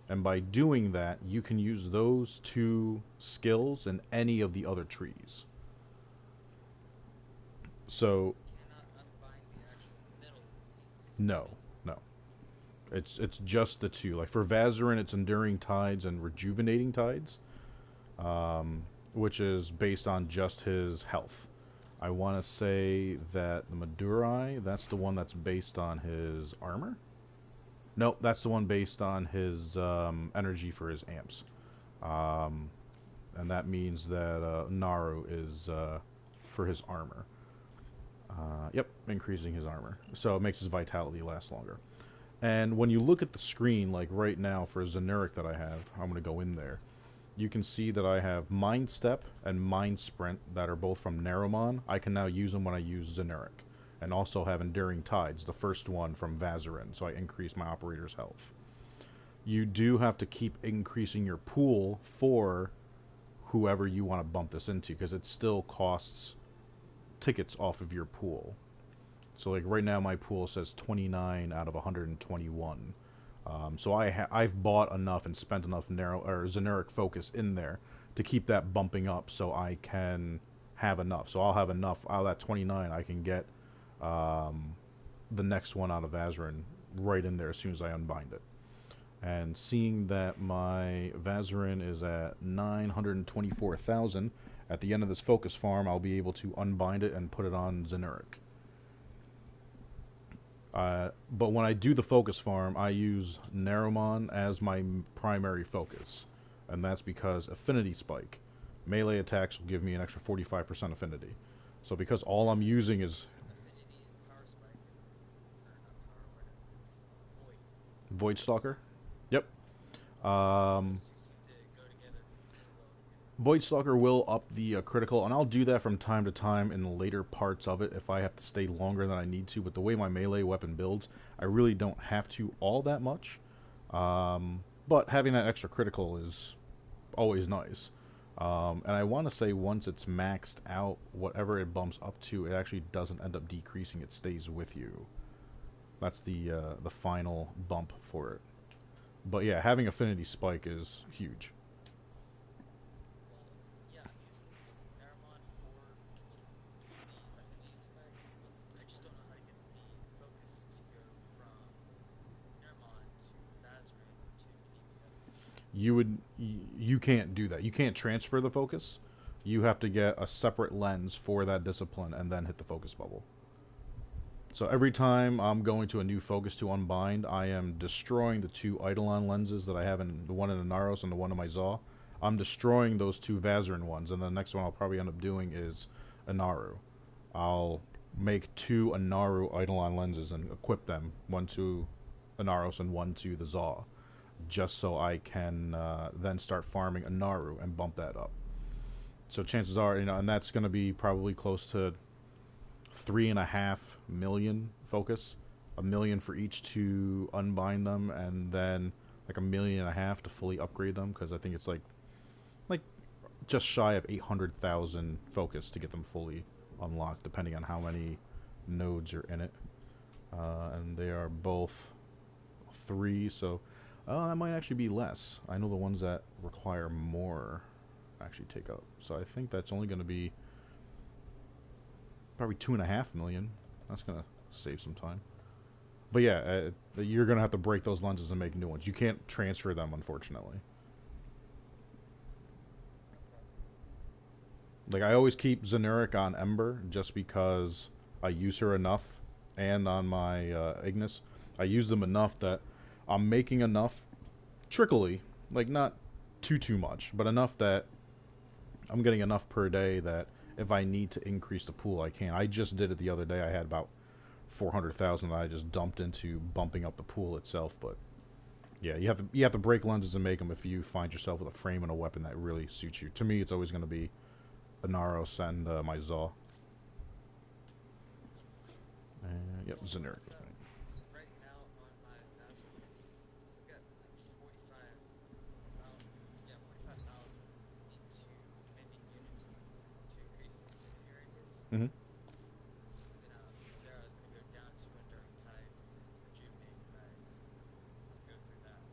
And by doing that, you can use those two skills in any of the other trees. So, Cannot unbind the actual middle piece. no. It's just the two. Like for Vazarin, it's Enduring Tides and Rejuvenating Tides, which is based on just his health. I want to say that the Madurai, that's the one that's based on his armor. Nope, that's the one based on his energy for his amps. And that means that Naru is for his armor. Yep, increasing his armor. So it makes his vitality last longer. And when you look at the screen, like right now for Zenuric that I have, I'm going to go in there. You can see that I have Mind Step and Mind Sprint that are both from Narumon. I can now use them when I use Zenuric. And also have Enduring Tides, the first one from Vazarin, so I increase my operator's health. You do have to keep increasing your pool for whoever you want to bump this into, because it still costs tickets off of your pool. So like right now my pool says 29 out of 121. So I've bought enough and spent enough Zenuric focus in there to keep that bumping up so I can have enough. So I'll have enough out of that 29. I can get the next one out of Vazarin right in there as soon as I unbind it. And seeing that my Vazarin is at 924,000, at the end of this focus farm I'll be able to unbind it and put it on Zenuric. But when I do the focus farm, I use Narumon as my primary focus. And that's because Affinity Spike. Melee attacks will give me an extra 45% affinity. So because all I'm using is... Affinity and Power Spike. Or not Power, what is it? Void Stalker? Yep. Those two seem to go together really well together. Void Stalker will up the critical, and I'll do that from time to time in the later parts of it if I have to stay longer than I need to. But the way my melee weapon builds, I really don't have to all that much. But having that extra critical is always nice. And I want to say once it's maxed out, whatever it bumps up to, it actually doesn't end up decreasing. It stays with you. That's the final bump for it. But yeah, having Affinity Spike is huge. Yeah, I'm using Naramon for the Affinity Spike. I just don't know how to get the focus to go from Naramon to Vazarin to any of the others. You can't do that. You can't transfer the focus. You have to get a separate lens for that discipline and then hit the focus bubble. So every time I'm going to a new focus to unbind, I am destroying the 2 Eidolon lenses that I have in the one in the Naros and the one in my Zaw. I'm destroying those 2 Vazarin ones, and the next one I'll probably end up doing is Anaru. I'll make 2 Anaru Eidolon lenses and equip them, one to Anaros and one to the Zaw, just so I can then start farming Anaru and bump that up. So chances are, you know, and that's going to be probably close to 3.5 million focus, 1 million for each to unbind them, and then like 1.5 million to fully upgrade them, because I think it's like just shy of 800,000 focus to get them fully unlocked, depending on how many nodes are in it. And they are both 3, so that might actually be less. I know the ones that require more actually take up, so I think that's only going to be probably 2.5 million. That's going to save some time. But yeah, you're going to have to break those lenses and make new ones. You can't transfer them, unfortunately. Like, I always keep Zenuric on Ember just because I use her enough, and on my Ignis. I use them enough that I'm making enough trickly, like not too much, but enough that I'm getting enough per day that if I need to increase the pool, I can. I just did it the other day. I had about 400,000 that I just dumped into bumping up the pool itself. But yeah, you have to break lenses and make them if you find yourself with a frame and a weapon that really suits you. To me, it's always going to be Anaros and my Zaw. Yep, Zenuric. Right now on my Vazarin, I've got like 45,000 into mending unity to increase the affinity radius. Mm-hmm. Then from there I was going to go down to Enduring Tides and Rejuvenating Tides and go through that.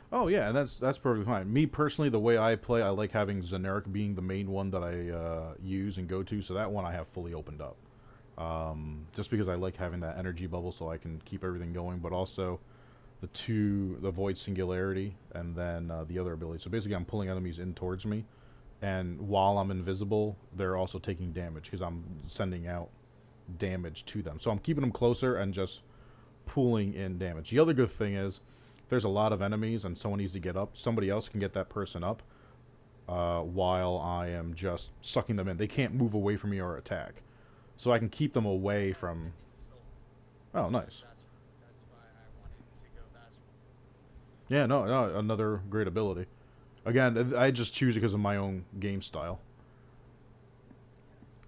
Oh yeah, and that's perfectly fine. Me personally, the way I play, I like having Zenuric being the main one that I use and go to, so that one I have fully opened up. Just because I like having that energy bubble so I can keep everything going, but also the Void Singularity, and then the other ability. So basically I'm pulling enemies in towards me, and while I'm invisible, they're also taking damage because I'm sending out damage to them. So I'm keeping them closer and just pulling in damage. The other good thing is, if there's a lot of enemies and someone needs to get up, somebody else can get that person up while I am just sucking them in. They can't move away from me or attack. So I can keep them away from... Oh, nice. That's why I wanted to go Vazarin. Yeah, no, another great ability. Again, I just choose it because of my own game style.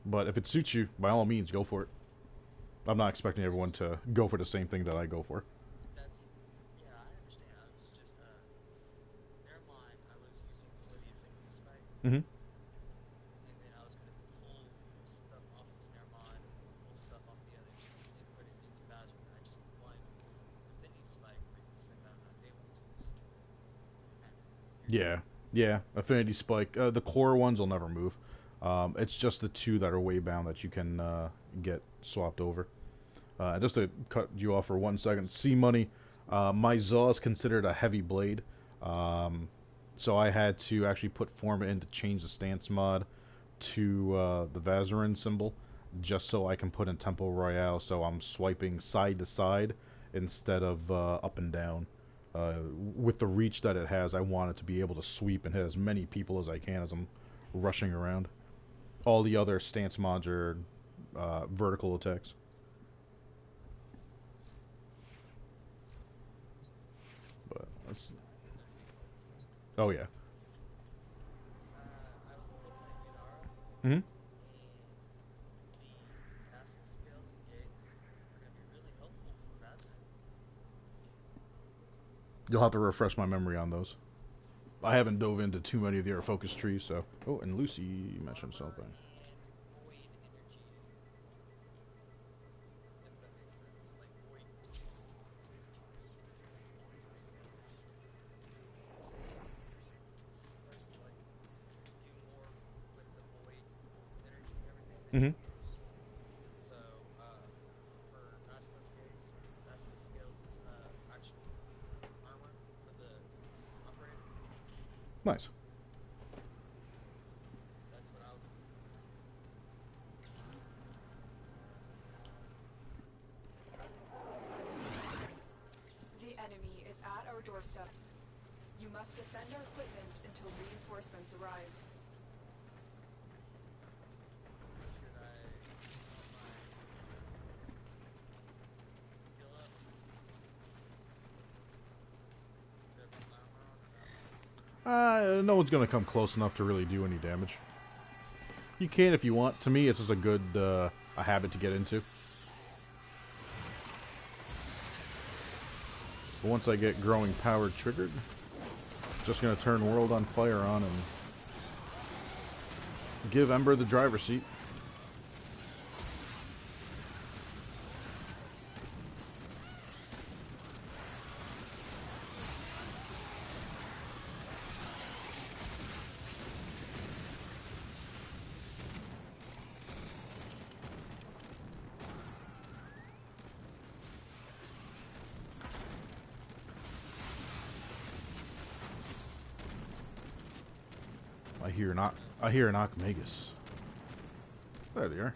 But if it suits you, by all means, go for it. I'm not expecting everyone to go for the same thing that I go for. Yeah, I understand. I was just, Nermon, I was using Validia's Ignis Spike. Mm-hmm. And then I was going to pull stuff off of Nermon, pull stuff off the others, and put it into Vazarin. I just wanted to pull Affinity Spike previously that I'm not able to, so Yeah, Affinity Spike. The core ones will never move. It's just the 2 that are way bound that you can get swapped over. Just to cut you off for 1 second, C-Money, my Zaw is considered a heavy blade. So I had to actually put Forma in to change the stance mod to the Vazarin symbol, just so I can put in Tempo Royale, so I'm swiping side to side instead of up and down. With the reach that it has, I want it to be able to sweep and hit as many people as I can as I'm rushing around. All the other stance mods are vertical attacks. But let's... Oh yeah. I was looking at Yunara, Mm-hmm. and the basilisk scales and gates are going to be really helpful for Vazarin. You'll have to refresh my memory on those. I haven't dove into too many of the other focus trees, so... Oh, and Lucy mentioned something. And void energy. If that makes sense. Like void. It's supposed to like do more with the void energy and everything that Mm-hmm. you use. So, for basilisk scales is actual armor for the operator. Nice. That's what I was thinking. doorstep. You must defend our equipment until reinforcements arrive. Should I kill up? Is there some armor on or not? No one's gonna come close enough to really do any damage. You can if you want. To me, it's just a good a habit to get into. But once I get growing power triggered, just gonna turn World on Fire on and give Ember the driver's seat. I hear an Archmagus. There they are.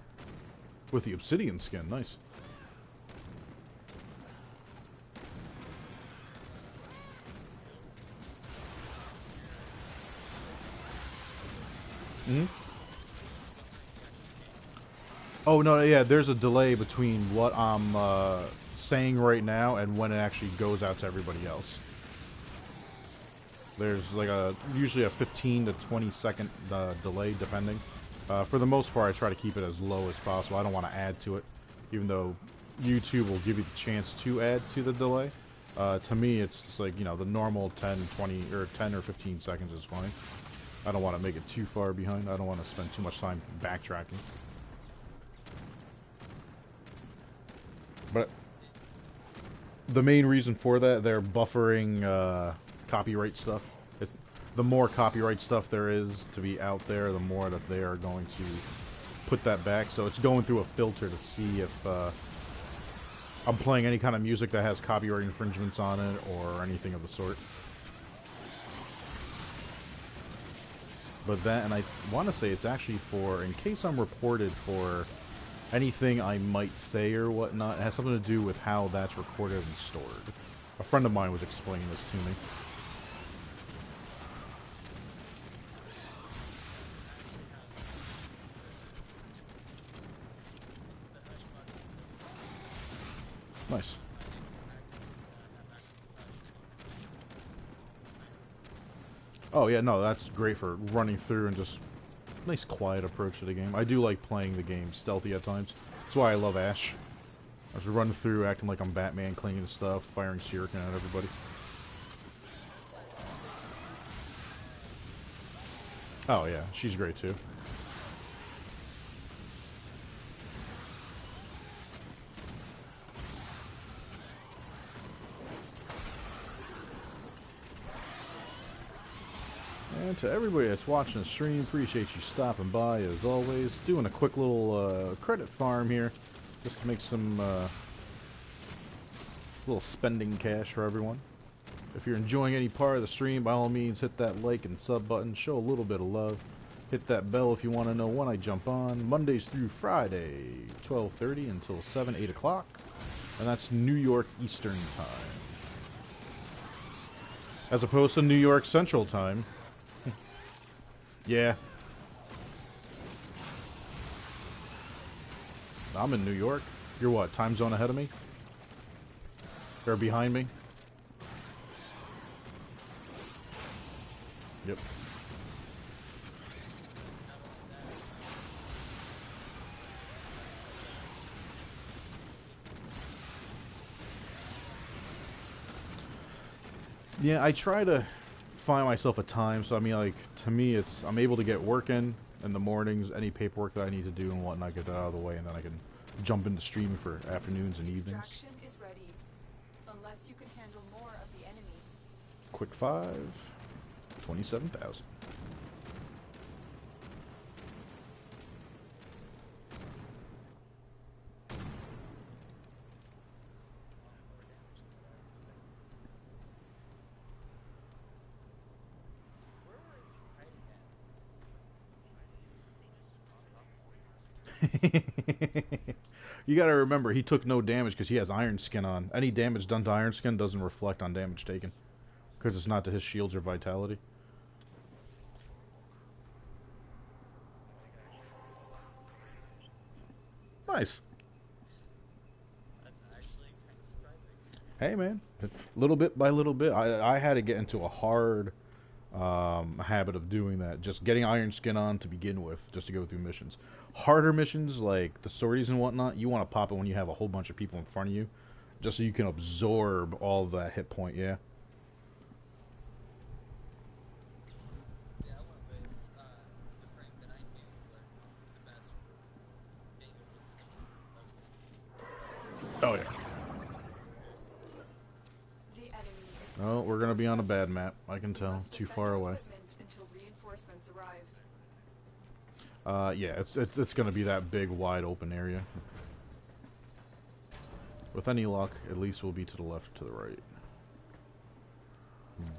With the obsidian skin, nice. Hmm? Oh no, yeah, there's a delay between what I'm saying right now and when it actually goes out to everybody else. There's like usually a 15 to 20 second delay depending. For the most part, I try to keep it as low as possible. I don't want to add to it, even though YouTube will give you the chance to add to the delay. To me, it's just like, you know, the normal 10, 20, or 10 or 15 seconds is fine. I don't want to make it too far behind. I don't want to spend too much time backtracking. But the main reason for that, they're buffering copyright stuff. The more copyright stuff there is to be out there, the more that they are going to put that back. So it's going through a filter to see if I'm playing any kind of music that has copyright infringements on it or anything of the sort. But that, and I want to say it's actually for, in case I'm reported for anything I might say or whatnot, it has something to do with how that's recorded and stored. A friend of mine was explaining this to me. Nice. Oh yeah, no, that's great for running through and just nice quiet approach to the game. I do like playing the game stealthy at times. That's why I love Ash. I just run through acting like I'm Batman, clinging to stuff, firing shuriken at everybody. Oh yeah, she's great too. And to everybody that's watching the stream, appreciate you stopping by as always. Doing a quick little credit farm here, just to make some little spending cash for everyone. If you're enjoying any part of the stream, by all means hit that like and sub button, show a little bit of love. Hit that bell if you want to know when I jump on, Mondays through Friday, 12:30 until 7, 8 o'clock. And that's New York Eastern Time. As opposed to New York Central Time. Yeah. I'm in New York. You're what, time zone ahead of me? Or behind me? Yep. Yeah, I try to find myself a time, so I mean, like, to me, it's, I'm able to get work in the mornings, any paperwork that I need to do and whatnot, get that out of the way, and then I can jump into streaming for afternoons and evenings. Extraction is ready, unless you can handle more of the enemy. Quick 5, 27,000. You gotta remember, he took no damage because he has Iron Skin on. Any damage done to Iron Skin doesn't reflect on damage taken. Because it's not to his shields or vitality. Nice. That's actually kind of surprising. Hey man, little bit by little bit. I had to get into a hard habit of doing that. Just getting Iron Skin on to begin with, just to go through missions. Harder missions like the sorties and whatnot, you want to pop it when you have a whole bunch of people in front of you, just so you can absorb all of that hit point. Yeah. Yeah, I went with the frame that I knew was the best for being able to tank through most enemies. Oh yeah. The enemy is Oh, we're gonna be on a bad map. I can tell. must Too defend far away. equipment until reinforcements arrive. Yeah, it's gonna be that big, wide open area. With any luck, at least we'll be to the left, to the right.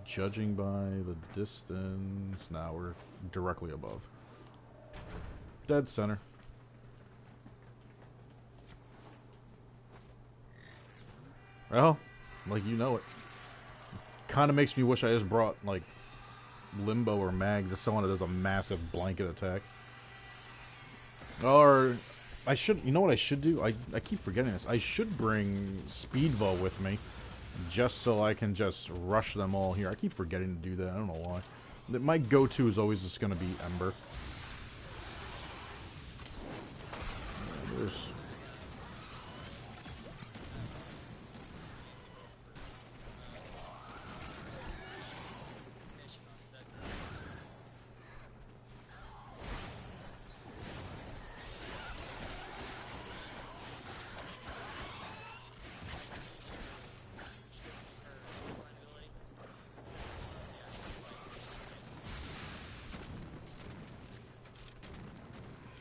Judging by the distance, now we're directly above. Dead center. Well, like you know it. Kind of makes me wish I just brought like Limbo or Mags as someone that does a massive blanket attack. Or I should, you know what I should do? I keep forgetting this. I should bring Speedvo with me, just so I can just rush them all here. I keep forgetting to do that. I don't know why. My go-to is always just going to be Ember. There's...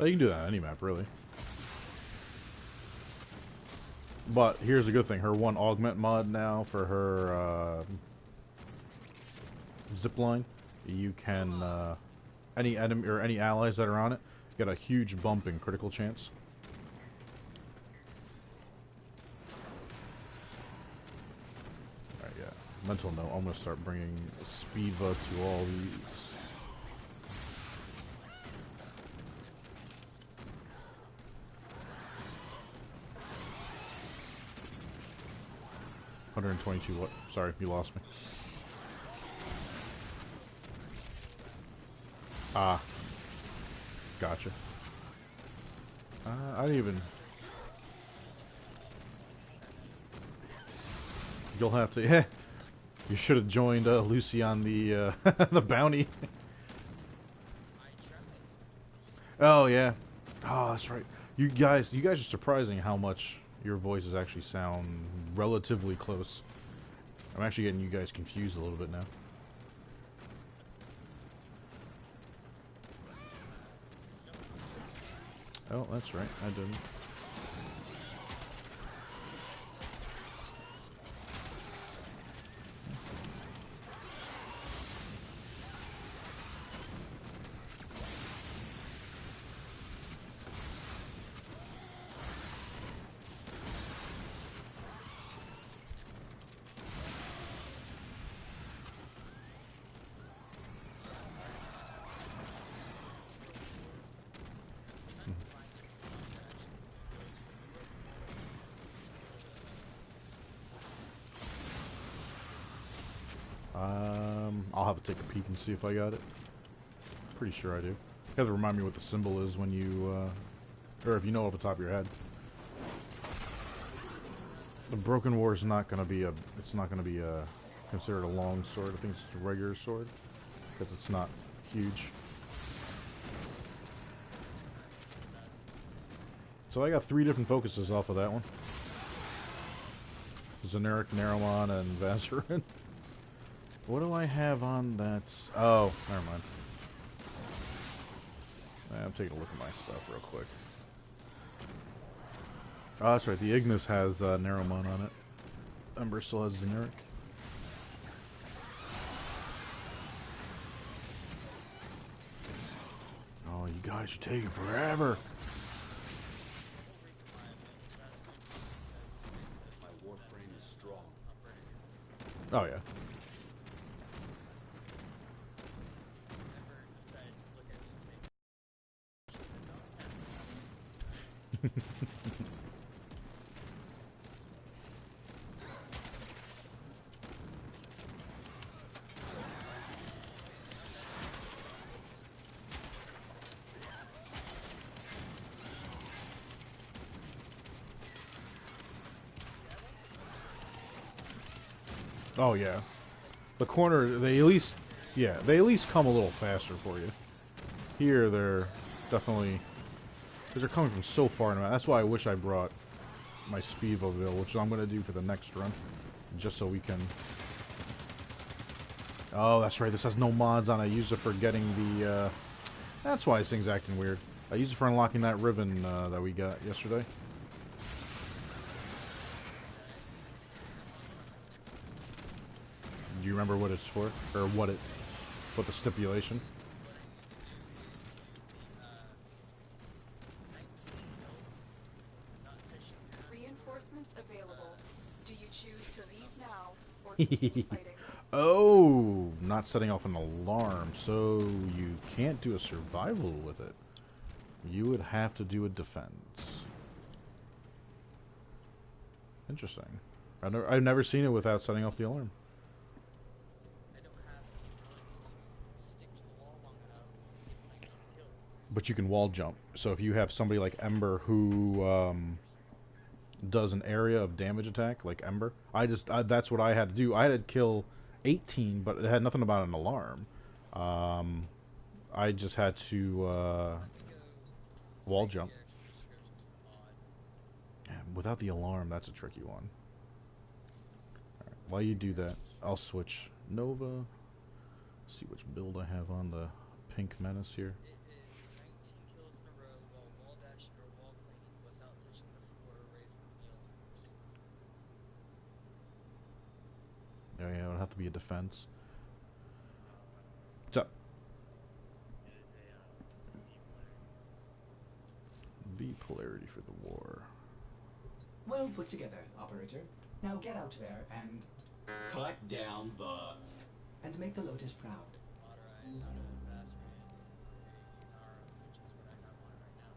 Oh, you can do that on any map, really. But here's the good thing. Her one augment mod now for her zipline, you can, any enemy or any allies that are on it, get a huge bump in critical chance. Alright, yeah. Mental note, I'm going to start bringing Speedva to all these. $122 what? Sorry, you lost me. Ah. Gotcha. I didn't even... You'll have to... Yeah. You should have joined Lucy on the the bounty. Oh, yeah. Oh, that's right. You guys are surprising how much your voices actually sound relatively close. I'm actually getting you guys confused a little bit now. Oh, that's right. I didn't. I'll have to take a peek and see if I got it. Pretty sure I do. You have to remind me what the symbol is when you, or if you know off the top of your head. The Broken War is not going to be it's not going to be considered a long sword. I think it's a regular sword, because it's not huge. So I got 3 different focuses off of that one. Xeneric, Naramon, and Vazarin. What do I have on that? Oh, never mind. I'm taking a look at my stuff real quick. Oh, that's right. The Ignis has Naramon on it. Ember still has Xeneric. Oh, you guys are taking forever. My Warframe is strong. Oh, yeah. Oh yeah. The corner, they at least, yeah, they at least come a little faster for you. Here, they're definitely, because they're coming from so far in. That's why I wish I brought my Speedville, which I'm going to do for the next run, just so we can. Oh, that's right. This has no mods on. I use it for getting the. That's why this thing's acting weird. I use it for unlocking that ribbon that we got yesterday. Do you remember what it's for, or what the stipulation? Reinforcements available. Do you choose to leave now or continue fighting? Oh, not setting off an alarm, so you can't do a survival with it. You would have to do a defense. Interesting. I've never seen it without setting off the alarm. I don't have the ability to stick to the wall long enough to get like 2 kills. But you can wall jump. So if you have somebody like Ember who does an area of damage attack, like Ember, that's what I had to do. I had to kill 18, but it had nothing about an alarm. I just had to wall jump. Yeah, without the alarm, that's a tricky one. Alright, while you do that, I'll switch Nova. See which build I have on the Pink Menace here. It is 19 kills in a row while wall dashing or wall cleaning without touching the floor or raising any alarms. Oh yeah, it'll have to be a defense. What's up? V polarity for the war. Well put together, operator. Now get out there and Cut down the. make the Lotus proud. Moderate, fast rate, Yunara, which is what I have on right now.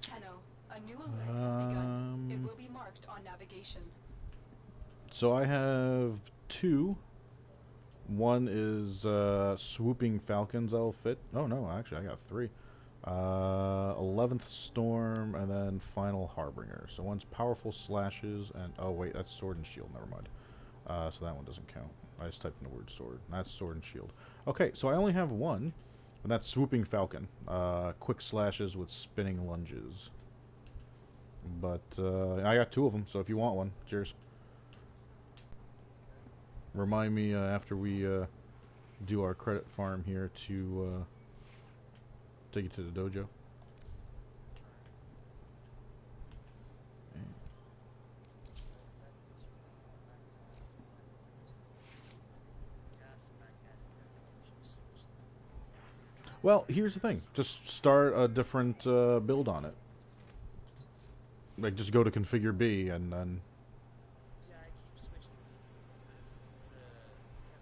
Tenno, a new alert has begun. It will be marked on navigation. So I have 2. One is Swooping Falcons I'll fit. Oh no, actually I got 3. 11th Storm and then Final Harbinger. So one's Powerful Slashes and oh wait, that's Sword and Shield. Never mind. So that one doesn't count. I just typed in the word sword. That's Sword and Shield. Okay, so I only have one, and that's Swooping Falcon. Quick slashes with spinning lunges. But I got 2 of them. So if you want one, cheers. Remind me after we do our credit farm here to take you to the dojo. Well, here's the thing. Just start a different build on it. Like, just go to configure B and then... Yeah, I keep switching the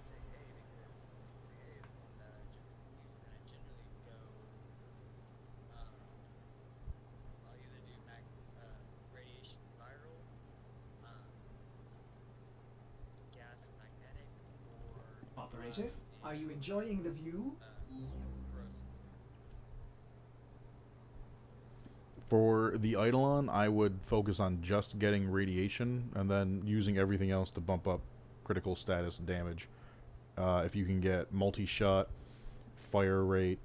config A because config A is the one that I use, and I generally go, I'll either do radiation viral, gas magnetic, or Operator, are you enjoying the view? corrosive. For the Eidolon, I would focus on just getting radiation and then using everything else to bump up critical status damage. If you can get multi-shot, fire rate,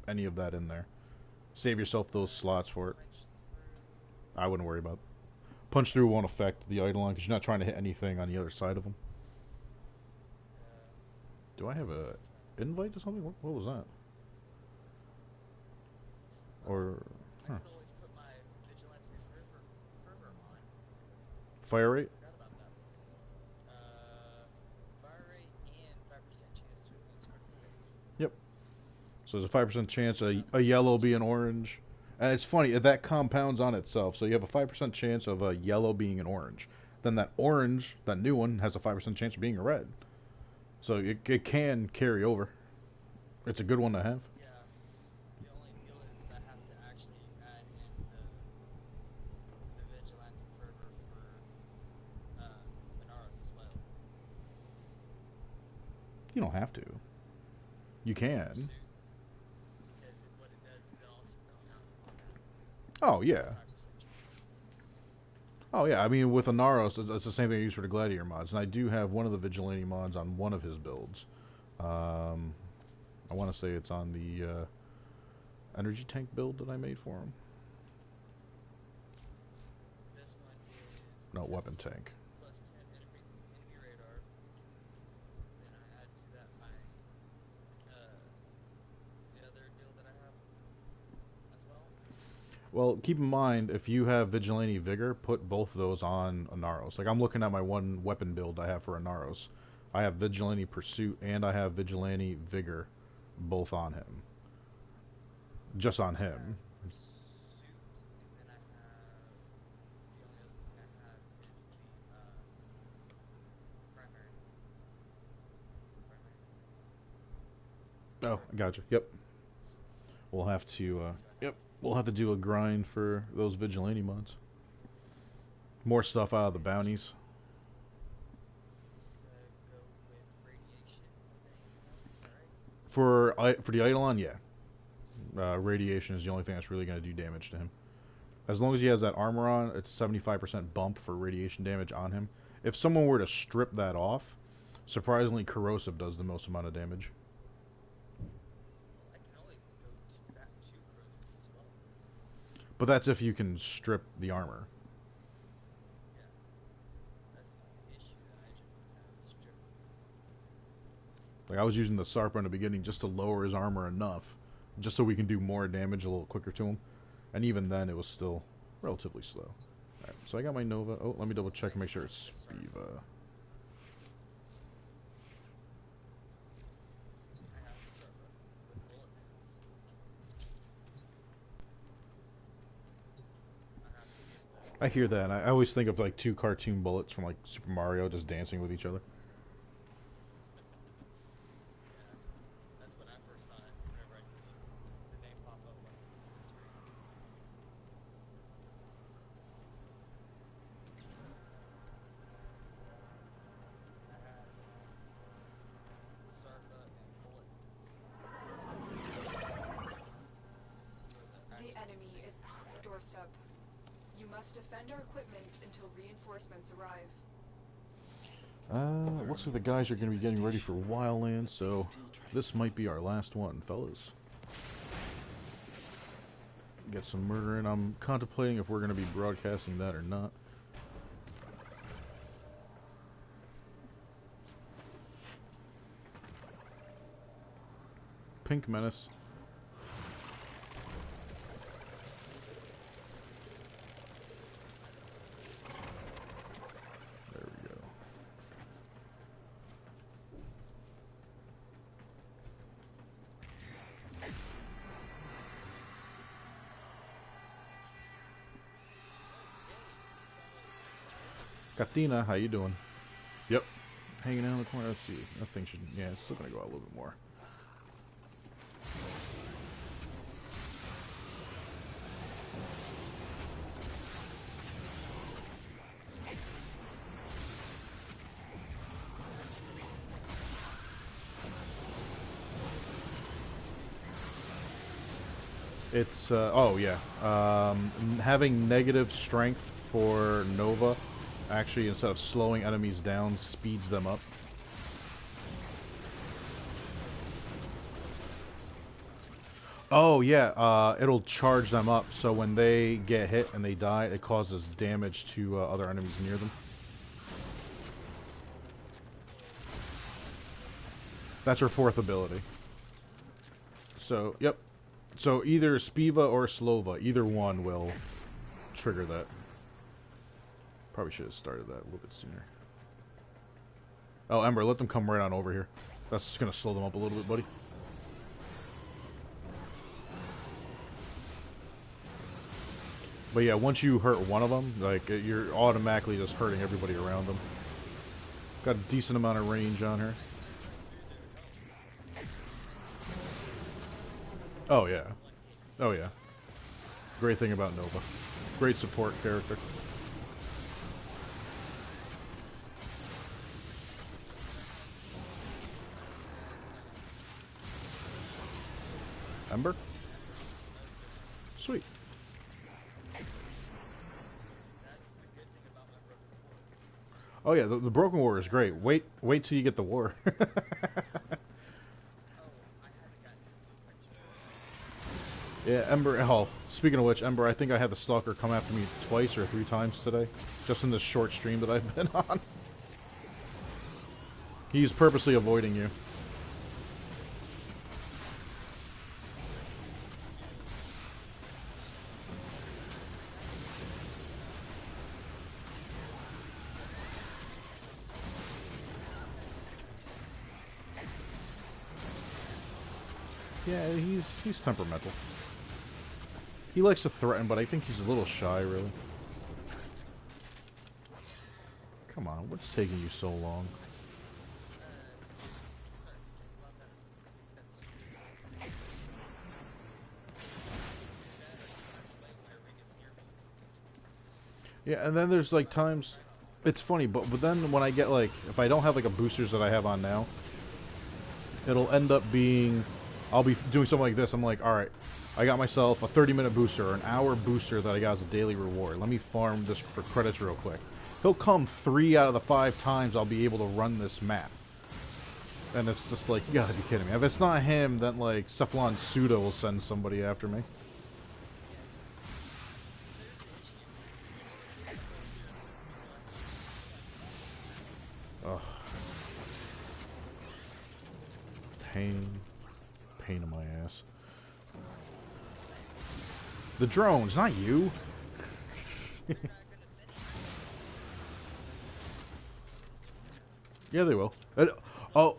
any of that in there. Save yourself those slots for it. I wouldn't worry about it. Punch through won't affect the Eidolon because you're not trying to hit anything on the other side of them. Do I have a invite to something? What was that? Or... I could always put my vigilance fervor on. Fire rate? I forgot about that. Fire rate and 5% chance to avoid critical hits. Yep. So there's a 5% chance a yellow be an orange. And it's funny, that compounds on itself. So you have a 5% chance of a yellow being an orange. Then that orange, that new one, has a 5% chance of being a red. So it can carry over. It's a good one to have. Yeah. The only deal is I have to actually add in the vigilante fervor for Minaros as well. You don't have to. You can. Pursuit, because what it does is it also compounds upon that. Oh It's yeah. 5% chance. Oh yeah. I mean, with Anaros, it's the same thing I use for the Gladiator mods, and I do have one of the Vigilante mods on one of his builds. I want to say it's on the energy tank build that I made for him. This one is No, weapon 10% tank. plus 10 enemy radar. Then I add to that my the other deal that I have as well. Well, keep in mind, if you have Vigilante Vigor, put both of those on Anaros. Like, I'm looking at my one weapon build I have for Anaros. I have Vigilante Pursuit and I have Vigilante Vigor both on him. Just on him. Pursuit, and then I have the only other thing I have is the primary. Oh, I gotcha. Yep. We'll have to, yep. We'll have to do a grind for those Vigilante mods. More stuff out of the bounties. So go with radiation or the Eidolon, is that right? For the Eidolon, yeah. Radiation is the only thing that's really going to do damage to him. As long as he has that armor on, it's 75% bump for radiation damage on him. If someone were to strip that off, surprisingly, corrosive does the most amount of damage. Well, I can always go back to corrosive as well. But that's if you can strip the armor. Yeah. That's the only issue that I generally have is strip. Like, I was using the Sarpa in the beginning just to lower his armor enough, just so we can do more damage a little quicker to him. And even then, it was still relatively slow. Alright, so I got my Nova. Oh, let me double check and make sure it's Spiva. I have the Sarpa with bullet bands. I have to get the I hear that, and I always think of like two cartoon bullets from like Super Mario just dancing with each other. yeah. That's what I first thought whenever I see the name pop up on the screen. I have Sarpa and bullet bands. The enemy is at our doorstep. You must defend our equipment until reinforcements arrive. Looks like the guys are going to be getting ready for Wildlands, so this might be our last one, fellas. Get some murder in. I'm contemplating if we're going to be broadcasting that or not. Pink Menace. There we go. Katina, how you doing? Yep. Hanging out in the corner. Let's see. That thing should... Yeah, it's still going to go out a little bit more. It's, oh yeah, having negative strength for Nova, actually instead of slowing enemies down, speeds them up. Oh yeah, it'll charge them up, so when they get hit and they die, it causes damage to other enemies near them. That's her fourth ability. So, yep. So either Spiva or Slova, either one will trigger that. Probably should have started that a little bit sooner. Oh, Ember, let them come right on over here. That's just going to slow them up a little bit, buddy. But yeah, once you hurt one of them, like, you're automatically just hurting everybody around them. Got a decent amount of range on her. Oh yeah. Oh yeah. Great thing about Nova. Great support character. Ember? Sweet. Oh yeah, the Broken War is great. Wait till you get the war. Yeah, Ember. Oh, speaking of which, Ember, I think I had the Stalker come after me twice or 3 times today, just in this short stream that I've been on. He's purposely avoiding you. Yeah, he's temperamental. He likes to threaten, but I think he's a little shy, really. Come on, what's taking you so long? Yeah, and then there's like times, it's funny, but then when I get like, if I don't have like a boosters that I have on now, it'll end up being, I'll be doing something like this. I'm like, alright, I got myself a 30-minute booster or an hour booster that I got as a daily reward. Let me farm this for credits real quick. He'll come 3 out of the 5 times I'll be able to run this map. And it's just like, you gotta be kidding me. If it's not him, then like Cephalon Pseudo will send somebody after me. Ugh. Pain in my ass. The drones, not you. Yeah, they will. Oh,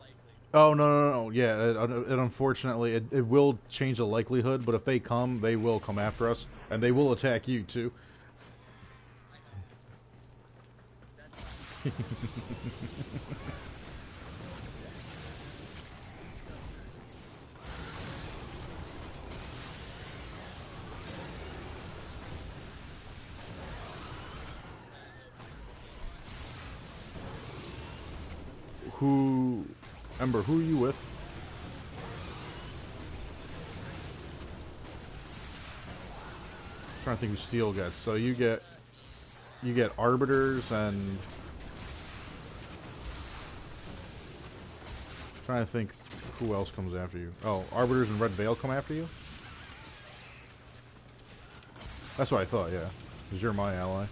no. Yeah, it unfortunately, it will change the likelihood, but if they come, they will come after us, and they will attack you, too. Ember, who are you with? I'm trying to think who Steel gets. So you get Arbiters and I'm trying to think who else comes after you. Oh, Arbiters and Red Veil come after you? That's what I thought, yeah. Because you're my ally.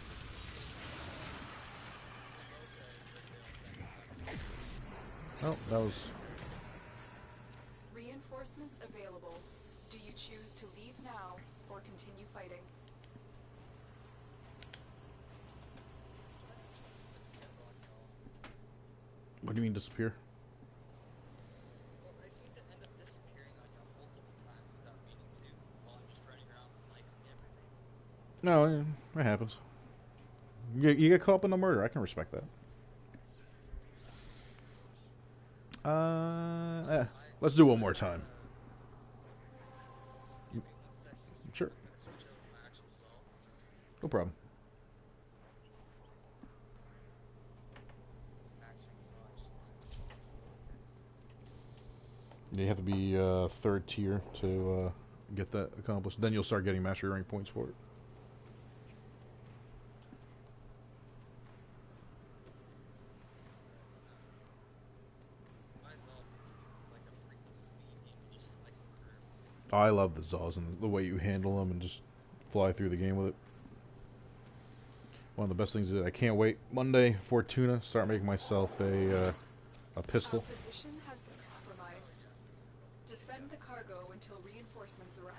Oh, that was... Reinforcements available. Do you choose to leave now or continue fighting? What do you mean disappear? Well, I seem to end up disappearing on y'all multiple times without meaning to, while I'm just running around slicing everything. No, it happens. You get caught up in the murder. I can respect that. Let's do one more time. Sure. No problem. You have to be 3rd tier to get that accomplished. Then you'll start getting mastery rank points for it. I love the Zaws and the way you handle them and just fly through the game with it. One of the best things is I can't wait. Monday, Fortuna, start making myself a pistol. Our position has been compromised. Defend the cargo until reinforcements arrive.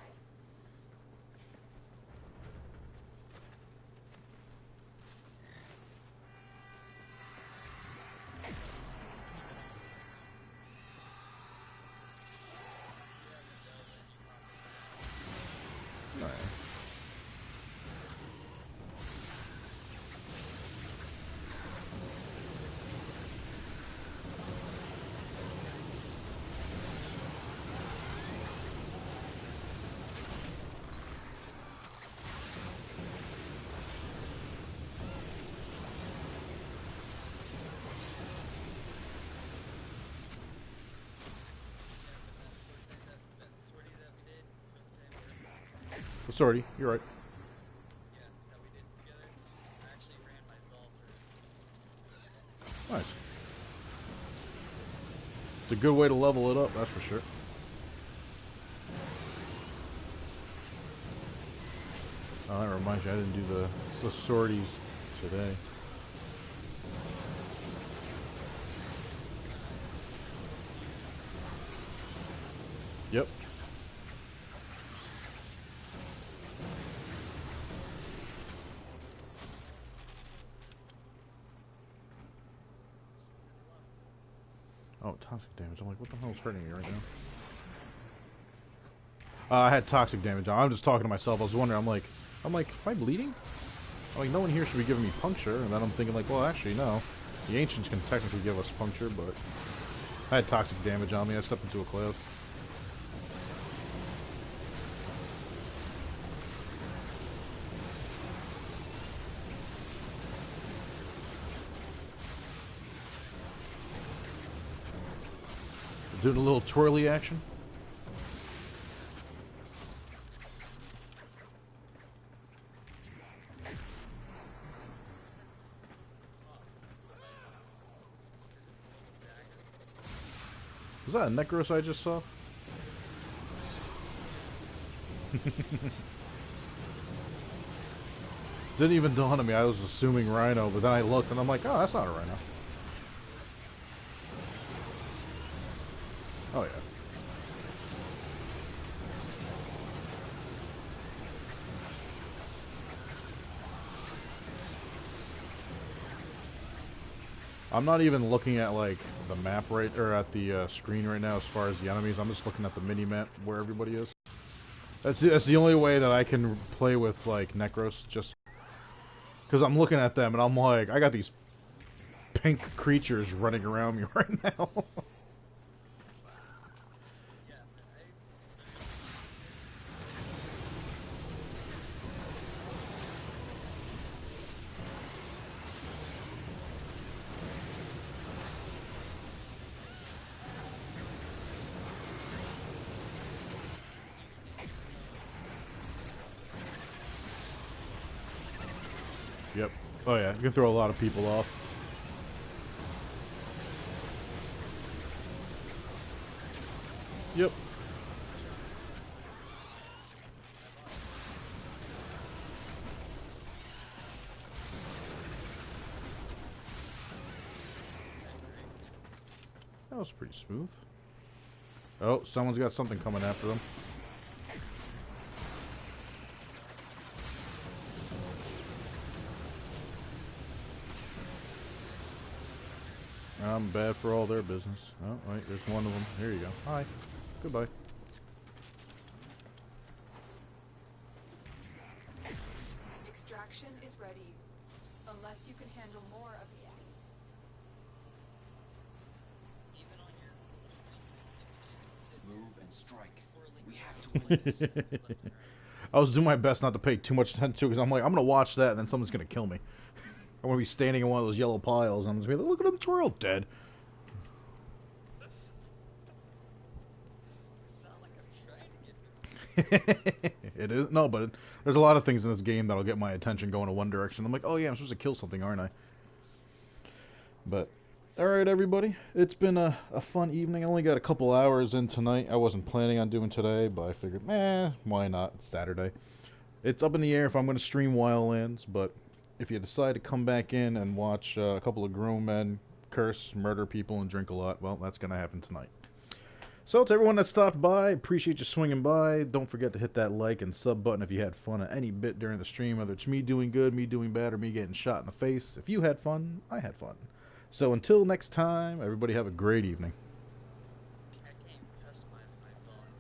The sortie, you're right. Yeah, that we did together. I actually ran my Zol through. Nice. It's a good way to level it up, that's for sure. Oh, that reminds me, I didn't do the sorties today. Yep. Oh, toxic damage. I'm like, what the hell is hurting me right now? I had toxic damage on. I'm just talking to myself. I was wondering, I'm like, am I bleeding? I'm like, no one here should be giving me puncture. And then I'm thinking like, well, actually, no. The ancients can technically give us puncture, but I had toxic damage on me. I stepped into a cloud. Doing a little twirly action. Was that a Necros I just saw? Didn't even dawn on me. I was assuming Rhino, but then I looked and I'm like, oh, that's not a Rhino. Oh, yeah. I'm not even looking at like the map or at the screen right now as far as the enemies. I'm just looking at the mini map where everybody is. That's the only way that I can play with like Necros, just because I'm looking at them and I'm like, I got these pink creatures running around me right now. Yep. Oh yeah, you can throw a lot of people off. Yep. That was pretty smooth. Oh, someone's got something coming after them. I'm bad for all their business. Oh, wait, there's one of them. Here you go. Hi. Goodbye. Extraction is ready. Unless you can handle more of the Even on your stream, Move and strike. We have to win this. I was doing my best not to pay too much attention to it because I'm like, I'm going to watch that and then someone's going to kill me. I'm going to be standing in one of those yellow piles and I'm just going to be like, look at him twirl, dead. It's not like I'm trying to get people. It is. No, but there's a lot of things in this game that'll get my attention going in one direction. I'm like, oh yeah, I'm supposed to kill something, aren't I? But, alright everybody. It's been a fun evening. I only got a couple hours in tonight. I wasn't planning on doing today, but I figured, why not? It's Saturday. It's up in the air if I'm going to stream Wildlands, but if you decide to come back in and watch a couple of grown men curse, murder people, and drink a lot, well, that's going to happen tonight. So to everyone that stopped by, appreciate you swinging by. Don't forget to hit that like and sub button if you had fun at any bit during the stream, whether it's me doing good, me doing bad, or me getting shot in the face. If you had fun, I had fun. So until next time, everybody have a great evening.